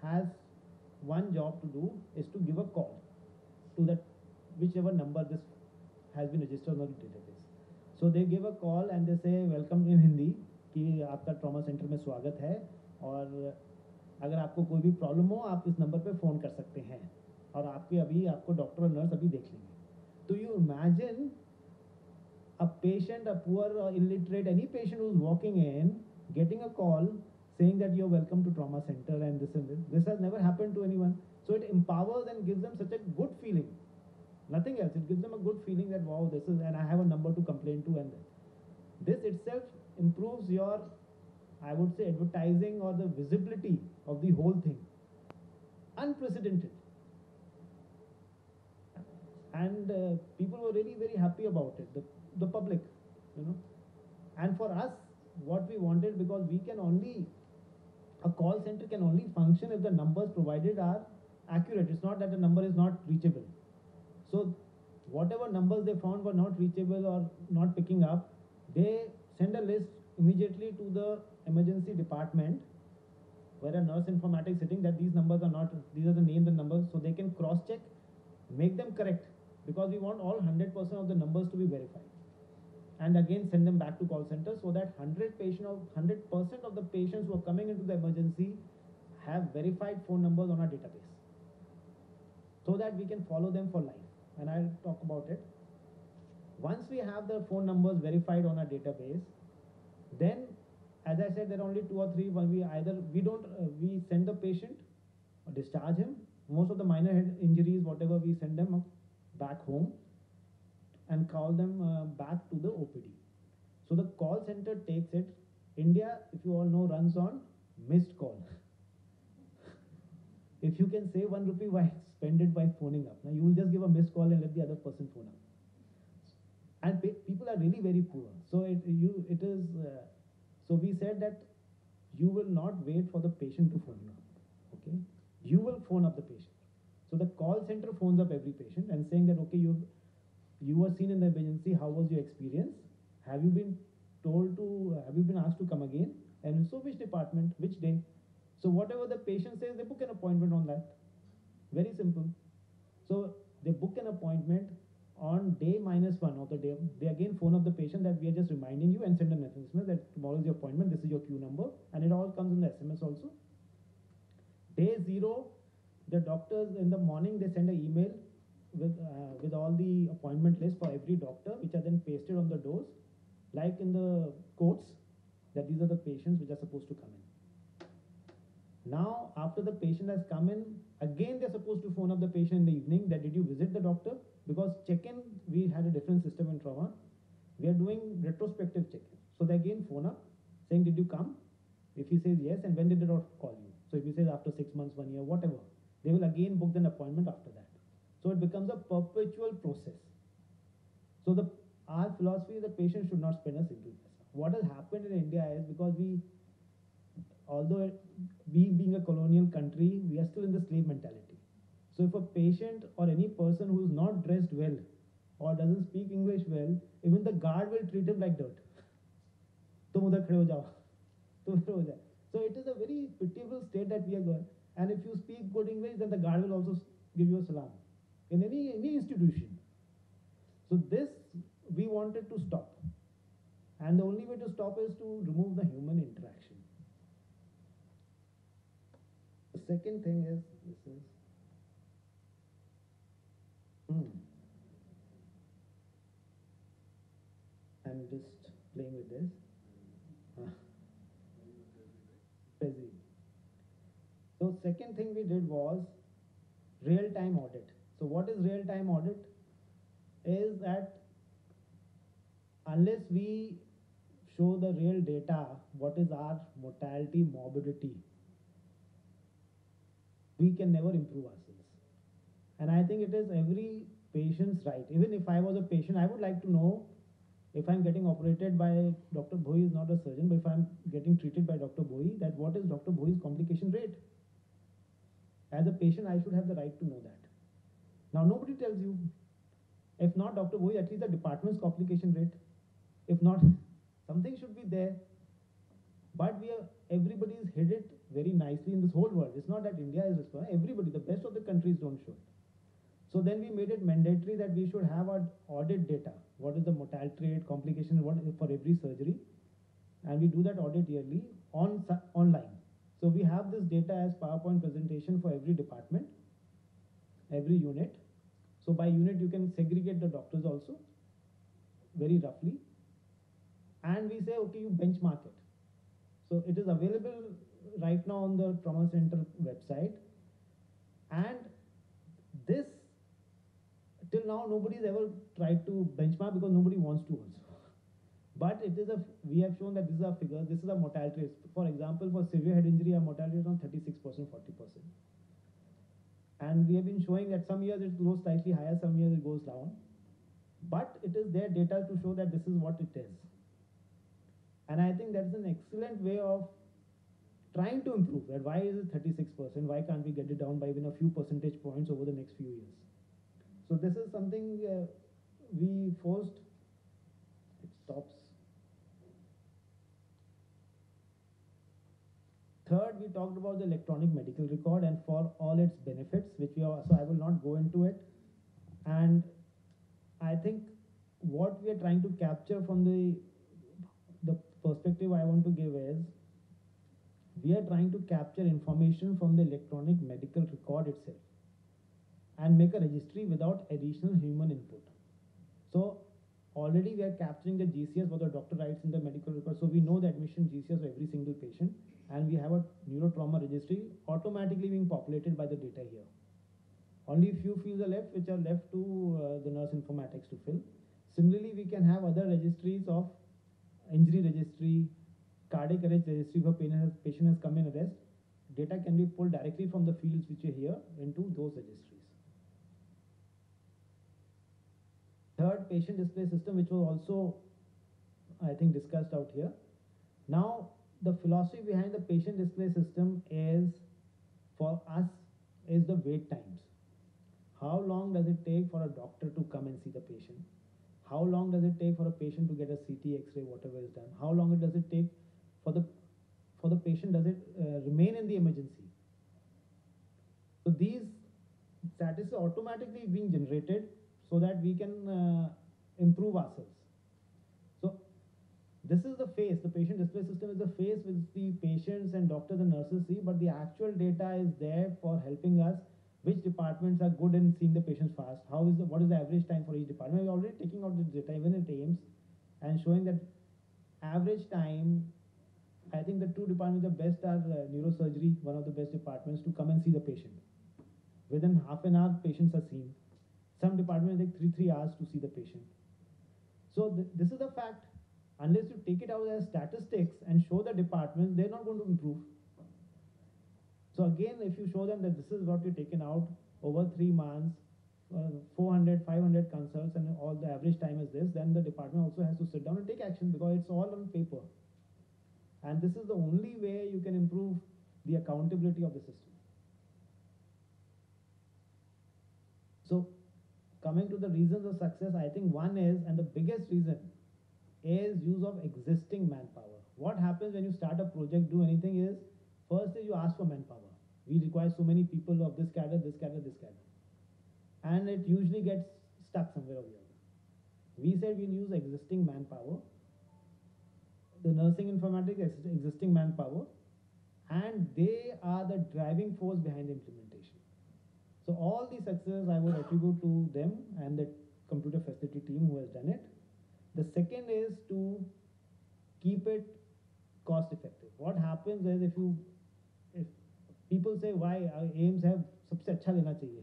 has one job to do, is to give a call to that whichever number this has been registered on the database. So they give a call and they say, welcome in Hindi, कि आपका trauma centre में स्वागत है, और अगर आपको कोई भी प्रॉब्लम हो आप इस नंबर पे फ़ोन कर सकते हैं, और आपको डॉक्टर और नर्स अभी देख लेंगे. तो you imagine a patient, a poor or illiterate, any patient who's walking in, getting a call saying that you're welcome to trauma center and this and this. This has never happened to anyone. So it empowers and gives them such a good feeling. Nothing else. It gives them a good feeling that, wow, this is, and I have a number to complain to, and this itself improves your, I would say, advertising or the visibility of the whole thing. Unprecedented. And people were really very happy about it, the public, you know. And for us, what we wanted, because we can only, a call center can only function if the numbers provided are accurate. It's not that the number is not reachable. So whatever numbers they found were not reachable or not picking up, they send a list immediately to the emergency department where a nurse informatics sitting, that these numbers are not, these are the names and numbers, so they can cross check, make them correct, because we want all 100% of the numbers to be verified, and again send them back to call center, so that 100% of the patients who are coming into the emergency have verified phone numbers on our database, so that we can follow them for life. And I'll talk about it. Once we have the phone numbers verified on our database, then, as I said, there are only 2 or 3. We send the patient or discharge him. Most of the minor head injuries, whatever, we send them back home and call them back to the OPD. So the call center takes it. India, if you all know, runs on missed call. If you can save 1 rupee, why spend it by phoning up? Now you will just give a missed call and let the other person phone up. And people are really very poor. So so we said that you will not wait for the patient to phone you up. Okay, you will phone up the patient. So the call center phones up every patient and saying that, okay, you were seen in the emergency. How was your experience? Have you been asked to come again? And so which department, which day? So whatever the patient says, they book an appointment on that. Very simple. So they book an appointment on day -1 of the day. They again phone up the patient that we are just reminding you, and send an SMS that tomorrow is your appointment, this is your queue number, and it all comes in the SMS also. Day 0, the doctors in the morning, they send an email with all the appointment list for every doctor, which are then pasted on the doors, like in the courts, that these are the patients which are supposed to come in. Now, after the patient has come in, again they're supposed to phone up the patient in the evening that, did you visit the doctor? Because check-in, we had a different system in trauma. We are doing retrospective check-in. So they again phone up saying, did you come? If he says yes, and when did the doctor call you? So if he says after 6 months, 1 year, whatever, they will again book an appointment after that. So it becomes a perpetual process. So our philosophy is the patient should not spend a single paisa. What has happened in India is, because although we being a colonial country, we are still in the slave mentality. So if a patient or any person who is not dressed well or doesn't speak English well, even the guard will treat him like dirt. तुम उधर खड़े हो जाओ, तुम उधर हो जाओ. So it is a very pitiable state that we are going. And if you speak good English, then the guard will also give you a salam in any institution. So this we wanted to stop. And the only way to stop is to remove the human interaction. The second thing is, this is, I'm just playing with this. Busy. So second thing we did was real-time audit. So what is real-time audit? Is that unless we show the real data, what is our mortality, morbidity, we can never improve ourselves. And I think it is every patient's right. Even if I was a patient, I would like to know if I'm getting operated by Dr. Bhoi is not a surgeon, but if I'm getting treated by Dr. Bhoi, that what is Dr. Bhoi's complication rate? As a patient, I should have the right to know that. Now, nobody tells you. If not Dr. Bhoi, at least the department's complication rate. If not, something should be there. But everybody is hid it very nicely in this whole world. It's not that India is responsible. Everybody, the best of the countries don't show it. So then we made it mandatory that we should have our audit data. What is the mortality rate, complication, what is for every surgery. And we do that audit yearly online. So we have this data as PowerPoint presentation for every department, every unit. So by unit, you can segregate the doctors also, very roughly. And we say, okay, you benchmark it. So it is available right now on the Trauma Center website. And this, till now, nobody's ever tried to benchmark because nobody wants to also. But it is we have shown that this is a figure, this is a mortality rate. For example, for severe head injury, our mortality is around 36%, 40%. And we have been showing that some years it goes slightly higher, some years it goes down. But it is their data to show that this is what it is. And I think that's an excellent way of trying to improve that. Why is it 36%? Why can't we get it down by even a few percentage points over the next few years? So this is something we forced. It stops. Third, we talked about the electronic medical record and for all its benefits, which we are, so I will not go into it. And I think what we are trying to capture from the perspective I want to give is, we are trying to capture information from the electronic medical record itself and make a registry without additional human input. So already we are capturing the GCS, what the doctor writes in the medical record. So we know the admission GCS of every single patient, and we have a neurotrauma registry automatically being populated by the data here. Only few fields are left, which are left to the nurse informatics to fill. Similarly, we can have other registries of injury registry, cardiac arrest registry. If a patient has come in arrest, data can be pulled directly from the fields which are here into those registries. Third, patient display system, which was also, I think, discussed out here. Now, the philosophy behind the patient display system is, for us, is the wait times. How long does it take for a doctor to come and see the patient? How long does it take for a patient to get a CT, X-ray, whatever is done? How long does it take for the patient, does it remain in the emergency? So these statistics are automatically being generated so that we can improve ourselves. So this is the face, the patient display system is the face which the patients and doctors and nurses see, but the actual data is there for helping us which departments are good in seeing the patients fast, what is the average time for each department. We're already taking out the data even at AIIMS and showing that average time, I think the two departments the best are neurosurgery, one of the best departments, to come and see the patient. Within half an hour, patients are seen. Some departments take 3 hours to see the patient. So this is a fact. Unless you take it out as statistics and show the departments, they're not going to improve. So again, if you show them that this is what you've taken out over 3 months, 400, 500 consults, and all the average time is this, then the department also has to sit down and take action, because it's all on paper. And this is the only way you can improve the accountability of the system. So coming to the reasons of success, I think one is, and the biggest reason, is use of existing manpower. What happens when you start a project, do anything is, first is you ask for manpower. We require so many people of this cadre, this cadre, this cadre. And it usually gets stuck somewhere or the other. We said we'll use existing manpower, the nursing informatics existing manpower, and they are the driving force behind the implementation. So all the success I would attribute to them and the computer facility team who has done it. The second is to keep it cost effective. What happens is if people say why AIIMS have सबसे अच्छा लेना चाहिए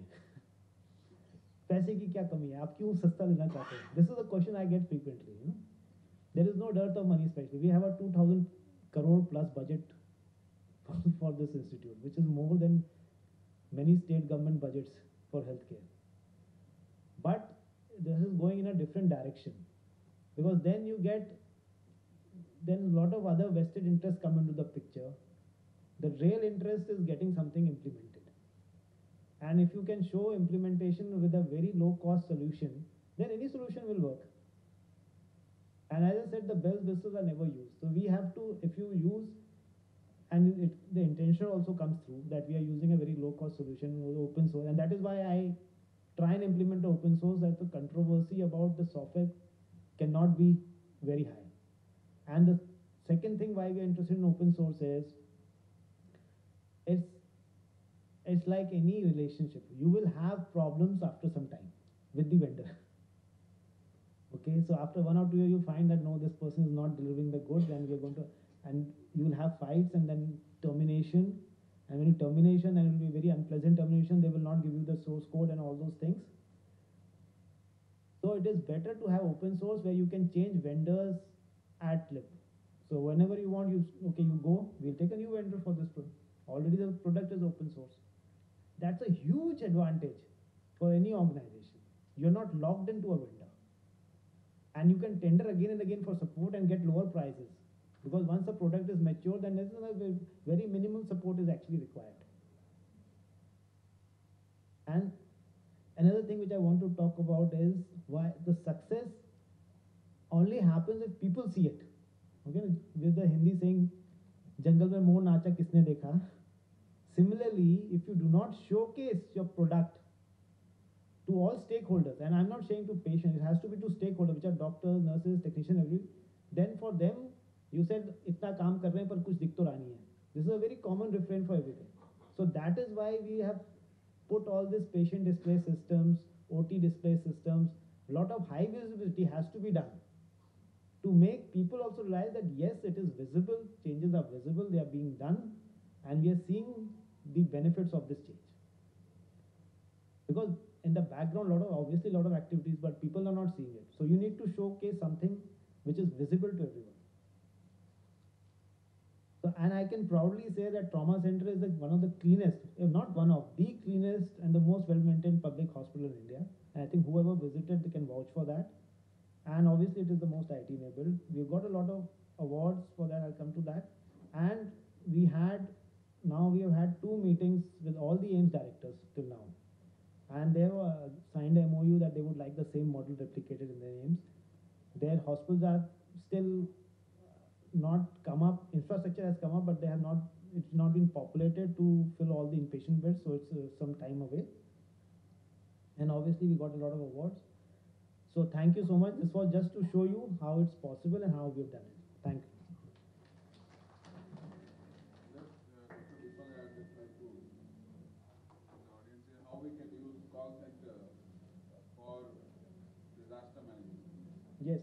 पैसे की क्या कमी है आप क्यों सस्ता लेना चाहते हैं? This is a question I get frequently. There is no dearth of money, especially we have a 2,000 crore plus budget for this institute, which is more than many state government budgets for healthcare. But this is going in a different direction, because then you get a lot of other vested interests come into the picture. The real interest is getting something implemented. And if you can show implementation with a very low cost solution, then any solution will work. And as I said, the bells whistles are never used. So we have to, if you use, and the intention also comes through that we are using a very low cost solution, open source. And that is why I try and implement open source, that the controversy about the software cannot be very high. And the second thing why we are interested in open source is, it's like any relationship. You will have problems after some time with the vendor. Okay, so after 1 or 2 years, you find that no, this person is not delivering the goods, and we are going to, and you will have fights and then termination. And when you termination, and it will be very unpleasant termination, they will not give you the source code and all those things. So it is better to have open source where you can change vendors at lip. So whenever you want, you go, we'll take a new vendor for this product. Already the product is open source. That's a huge advantage for any organization. You're not locked into a vendor. And you can tender again and again for support and get lower prices. Because once the product is mature, then very minimal support is actually required. And another thing which I want to talk about is why the success only happens if people see it. Okay, with the Hindi saying, "Jungle mein moor nacha kisne dekha." Similarly, if you do not showcase your product to all stakeholders, and I'm not saying to patients, it has to be to stakeholders, which are doctors, nurses, technicians, then for them, you said, "Itna kaam kar rahe hain, par kuch dikh to raha nahi hai." This is a very common refrain for everything. So that is why we have put all these patient display systems, OT display systems. A lot of high visibility has to be done to make people also realize that yes, it is visible, changes are visible, they are being done, and we are seeing the benefits of this change. Because in the background, obviously a lot of activities, but people are not seeing it. So you need to showcase something which is visible to everyone. So, and I can proudly say that Trauma Center is one of the cleanest, if not one of the cleanest and the most well-maintained public hospital in India. And I think whoever visited, they can vouch for that. And obviously it is the most IT enabled. We've got a lot of awards for that, I'll come to that. And we have had 2 meetings with all the AIIMS directors till now. And they have signed a MOU that they would like the same model replicated in their AIIMS. Their hospitals are still not come up, infrastructure has come up, but it's not been populated to fill all the inpatient beds, so it's some time away. And obviously we got a lot of awards. So thank you so much. This was just to show you how it's possible and how we've done it. Thank you. How we can use call center for disaster management? Yes.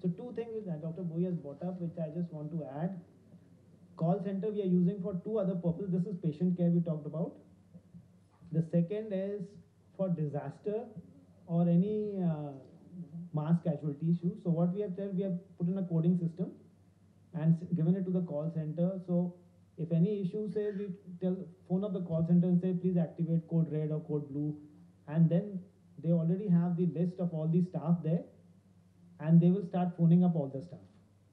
So 2 things that Dr. Bhoi has brought up, which I just want to add. Call center we are using for 2 other purposes. This is patient care we talked about. The second is for disaster or any mass casualty issue. So what we have done, we have put in a coding system and given it to the call center. So if any issue, say we phone up the call center and say, please activate code red or code blue. And then they already have the list of all the staff there, and they will start phoning up all the staff.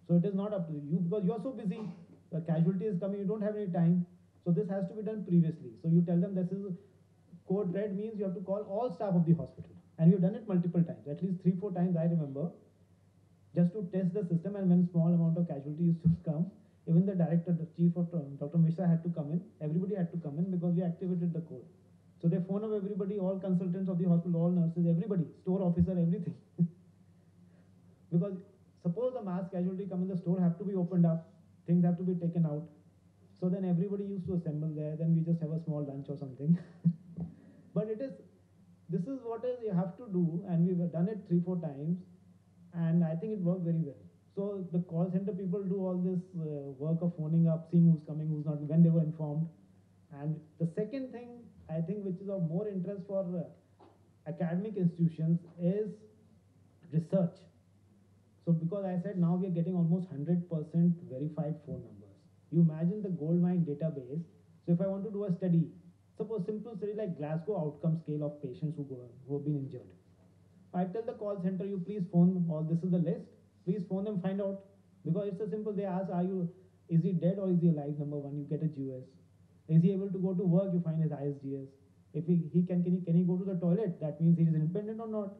So it is not up to you because you are so busy. The casualty is coming, you don't have any time. So this has to be done previously. So you tell them this is code red means you have to call all staff of the hospital. And we've done it multiple times, at least 3-4 times I remember, just to test the system. And when small amount of casualty used to come, even the director, the chief of Dr. Mishra had to come in. Everybody had to come in because we activated the code. So they phone up everybody, all consultants of the hospital, all nurses, everybody, store officer, everything. because suppose the mass casualty come in the store have to be opened up, things have to be taken out. So then everybody used to assemble there, then we just have a small lunch or something. But this is what you have to do, and we've done it 3-4 times, and I think it worked very well. So the call center people do all this work of phoning up, seeing who's coming, who's not, when they were informed. And the second thing, I think, which is of more interest for academic institutions is research. So because I said now we are getting almost 100% verified phone numbers. You imagine the goldmine database. So if I want to do a study, suppose simple study like Glasgow outcome scale of patients who have been injured. I tell the call center, you please phone all, this is the list, please phone them, find out. Because it's a simple, they ask, is he dead or is he alive, number one, you get a GOS. Is he able to go to work, you find his ISGS. If can he go to the toilet, that means he is independent or not.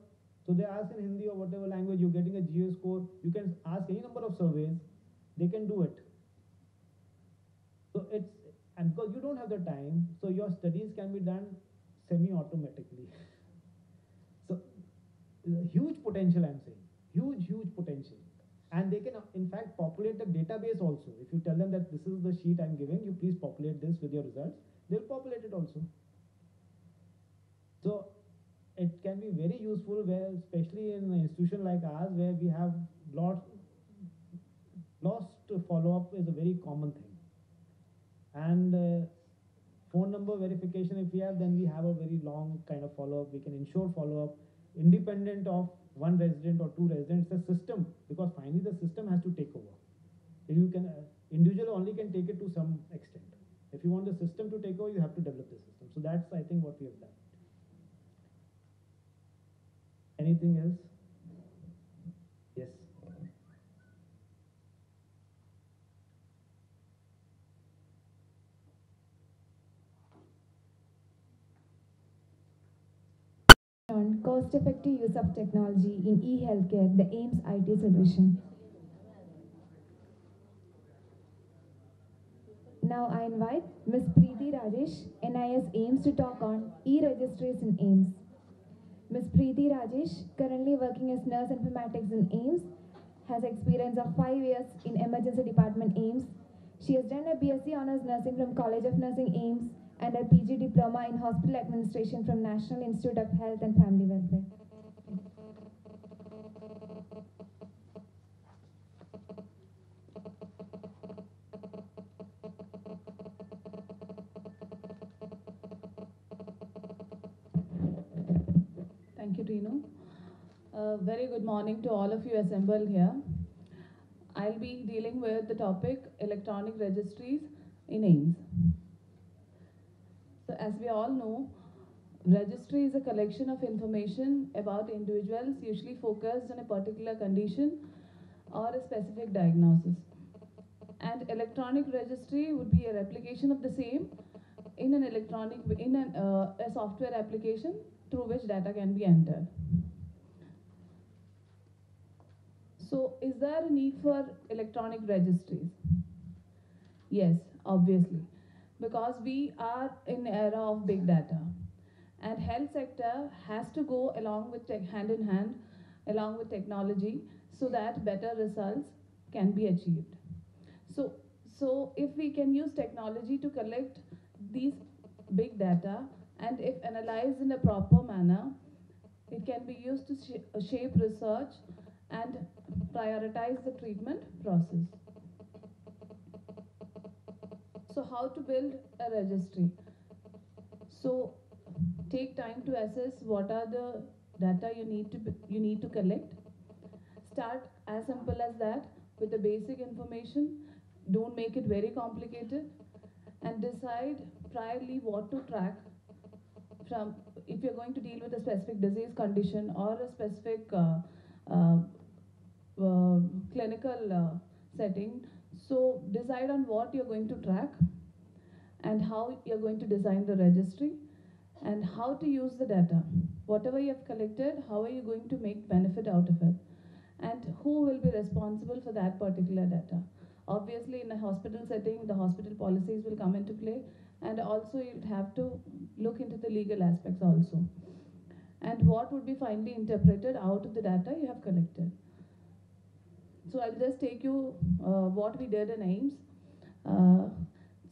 So they ask in Hindi or whatever language, you're getting a GOS score, you can ask any number of surveys, they can do it. So and because you don't have the time, so your studies can be done semi-automatically. So huge potential, I'm saying, huge potential. And they can in fact populate the database also. If you tell them that this is the sheet I'm giving, you please populate this with your results, they'll populate it also. So it can be very useful, where especially in an institution like ours, where we have lost follow-up is a very common thing. And phone number verification, if we have, then we have a very long kind of follow-up. We can ensure follow-up independent of one resident or two residents. It's a system, because finally the system has to take over. You can individual only can take it to some extent. If you want the system to take over, you have to develop the system. So that's, I think, what we have done. Anything else? Yes. On cost-effective use of technology in e-healthcare, the AIMS IT solution. Now I invite Ms. Preeti Rajesh, NIS AIMS, to talk on e-registries in AIMS. Ms. Preeti Rajesh, currently working as nurse informatics in AIMS, has experience of 5 years in emergency department AIMS. She has done a BSc Honours Nursing from College of Nursing AIMS and a PG Diploma in Hospital Administration from National Institute of Health and Family Welfare. Thank you, Renu. Very good morning to all of you assembled here. I'll be dealing with the topic electronic registries in AIMS. So as we all know, registry is a collection of information about individuals usually focused on a particular condition or a specific diagnosis. And electronic registry would be a replication of the same in a software application through which data can be entered. So is there a need for electronic registries? Yes, obviously, because we are in an era of big data, and health sector has to go along with hand in hand along with technology so that better results can be achieved. So if we can use technology to collect these big data, and if analyzed in a proper manner, it can be used to shape research and prioritize the treatment process. So how to build a registry? So take time to assess what are the data you need to collect. Start as simple as that with the basic information. Don't make it very complicated, and decide priorly what to track from, if you're going to deal with a specific disease condition or a specific clinical setting. So decide on what you're going to track and how you're going to design the registry and how to use the data. Whatever you have collected, how are you going to make benefit out of it? And who will be responsible for that particular data? Obviously, in a hospital setting, the hospital policies will come into play, and also you'd have to look into the legal aspects also. And what would be finally interpreted out of the data you have collected. So I'll just take you what we did in AIMS. Uh,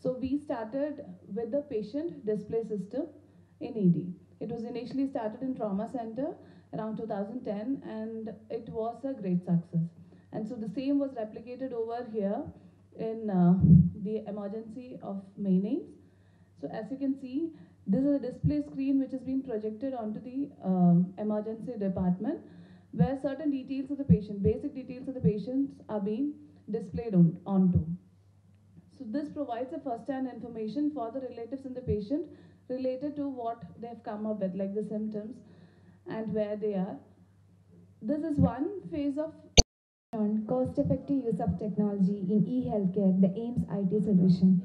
so we started with the patient display system in ED. It was initially started in trauma center around 2010 and it was a great success. And so the same was replicated over here in the emergency of main AIMS. So as you can see, this is a display screen which has been projected onto the emergency department where certain details of the patient, basic details of the patients are being displayed onto. So this provides a first-hand information for the relatives and the patient related to what they've come up with, like the symptoms and where they are. This is one phase of On cost-effective use of technology in e-healthcare, the AIMS IT solution.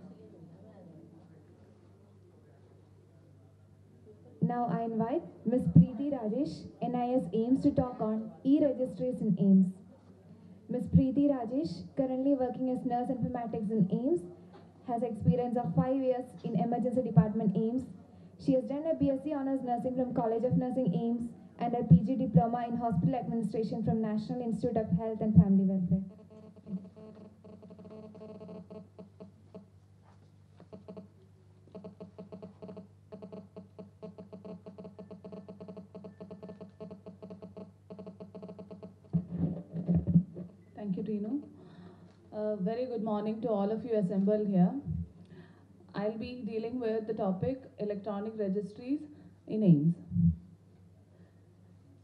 Now I invite Ms. Preeti Rajesh, NIS AIMS, to talk on e-registries in AIMS. Ms. Preeti Rajesh, currently working as nurse informatics in AIMS, has experience of 5 years in emergency department AIMS. She has done a BSc Honours Nursing from College of Nursing AIMS and a PG Diploma in Hospital Administration from National Institute of Health and Family Welfare. Thank you, Renu. Very good morning to all of you assembled here. I'll be dealing with the topic electronic registries in AIMS.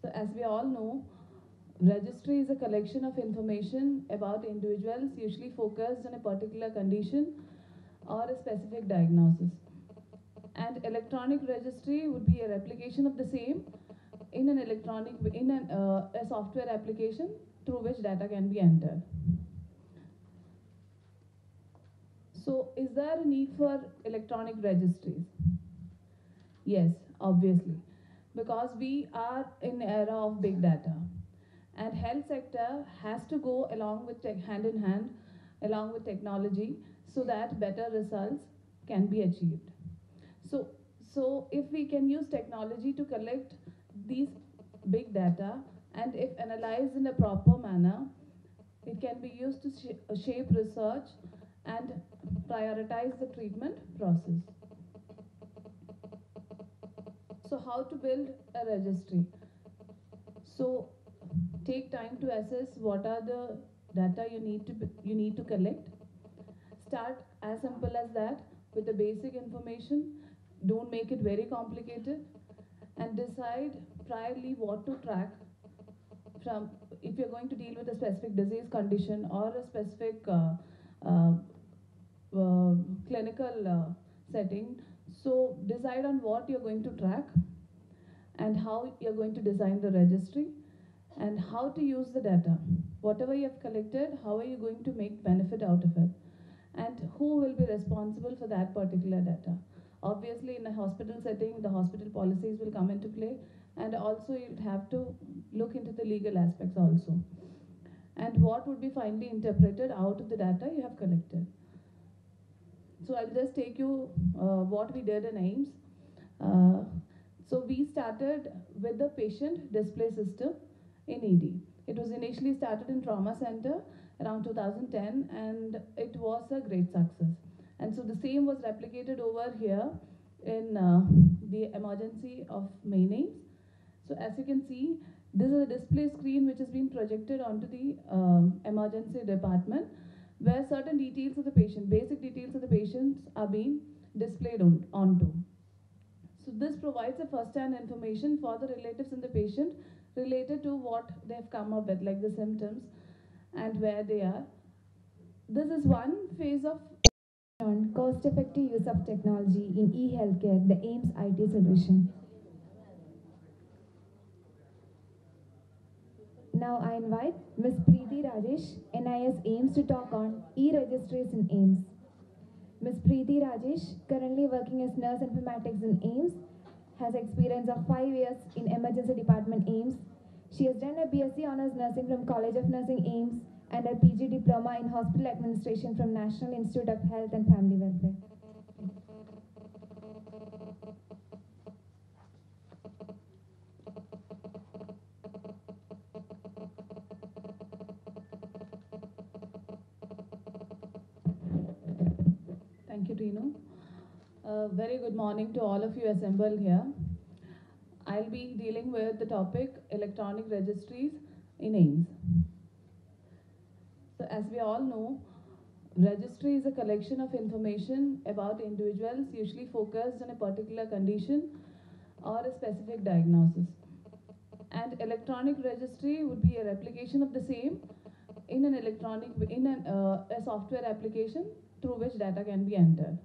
So as we all know, registry is a collection of information about individuals usually focused on a particular condition or a specific diagnosis. And electronic registry would be a replication of the same in a software application through which data can be entered. So is there a need for electronic registries? Yes, obviously, because we are in an era of big data and health sector has to go along with hand in hand along with technology so that better results can be achieved. So if we can use technology to collect these big data and if analyzed in a proper manner, it can be used to shape research and prioritize the treatment process. So how to build a registry? So take time to assess what are the data you need to collect. Start as simple as that with the basic information. Don't make it very complicated and decide priorly what to track from if you're going to deal with a specific disease condition or a specific clinical setting. So decide on what you're going to track and how you're going to design the registry and how to use the data. Whatever you have collected, how are you going to make benefit out of it? And who will be responsible for that particular data? Obviously, in a hospital setting, the hospital policies will come into play, and also you'll have to look into the legal aspects also. And what would be finally interpreted out of the data you have collected. So I'll just take you what we did in AIMS. So we started with the patient display system in ED. It was initially started in trauma center around 2010 and it was a great success. And so the same was replicated over here in the emergency of main AIMS. So as you can see, this is a display screen which has been projected onto the emergency department where certain details of the patient, basic details of the patients are being displayed onto. So this provides a first-hand information for the relatives and the patient related to what they've come up with, like the symptoms and where they are. This is one phase of On cost-effective use of technology in e-healthcare, the AIMS IT solution. Now I invite Ms. Preeti Rajesh, NIS AIMS, to talk on e-registries in AIMS. Ms. Preeti Rajesh, currently working as nurse informatics in AIMS, has experience of 5 years in emergency department AIMS. She has done a BSc Honours Nursing from College of Nursing AIMS and a PG Diploma in Hospital Administration from National Institute of Health and Family Welfare. Very good morning to all of you assembled here. I'll be dealing with the topic electronic registries in AIIMS. So as we all know, registry is a collection of information about individuals usually focused on a particular condition or a specific diagnosis. And electronic registry would be a replication of the same in a software application through which data can be entered.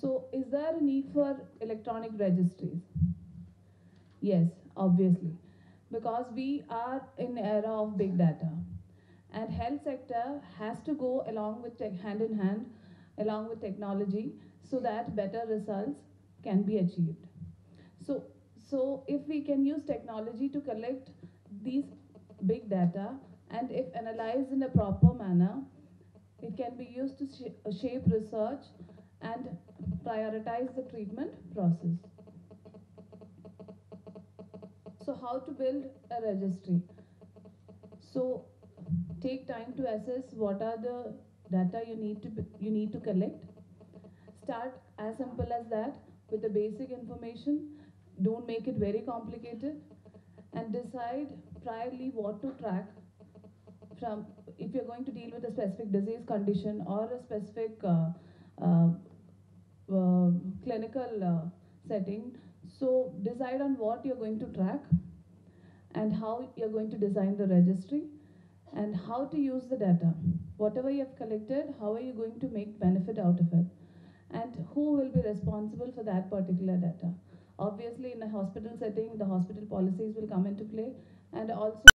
So is there a need for electronic registries? Yes, obviously, because we are in era of big data, and health sector has to go along with hand in hand along with technology so that better results can be achieved. So if we can use technology to collect these big data, and if analyzed in a proper manner, it can be used to shape research and prioritize the treatment process. So how to build a registry? So take time to assess what are the data you need to collect. Start as simple as that with the basic information. Don't make it very complicated, and decide priorly what to track from if you're going to deal with a specific disease condition or a specific uh, clinical setting. So decide on what you're going to track and how you're going to design the registry and how to use the data. Whatever you have collected, how are you going to make benefit out of it? And who will be responsible for that particular data? Obviously, in a hospital setting, the hospital policies will come into play, and also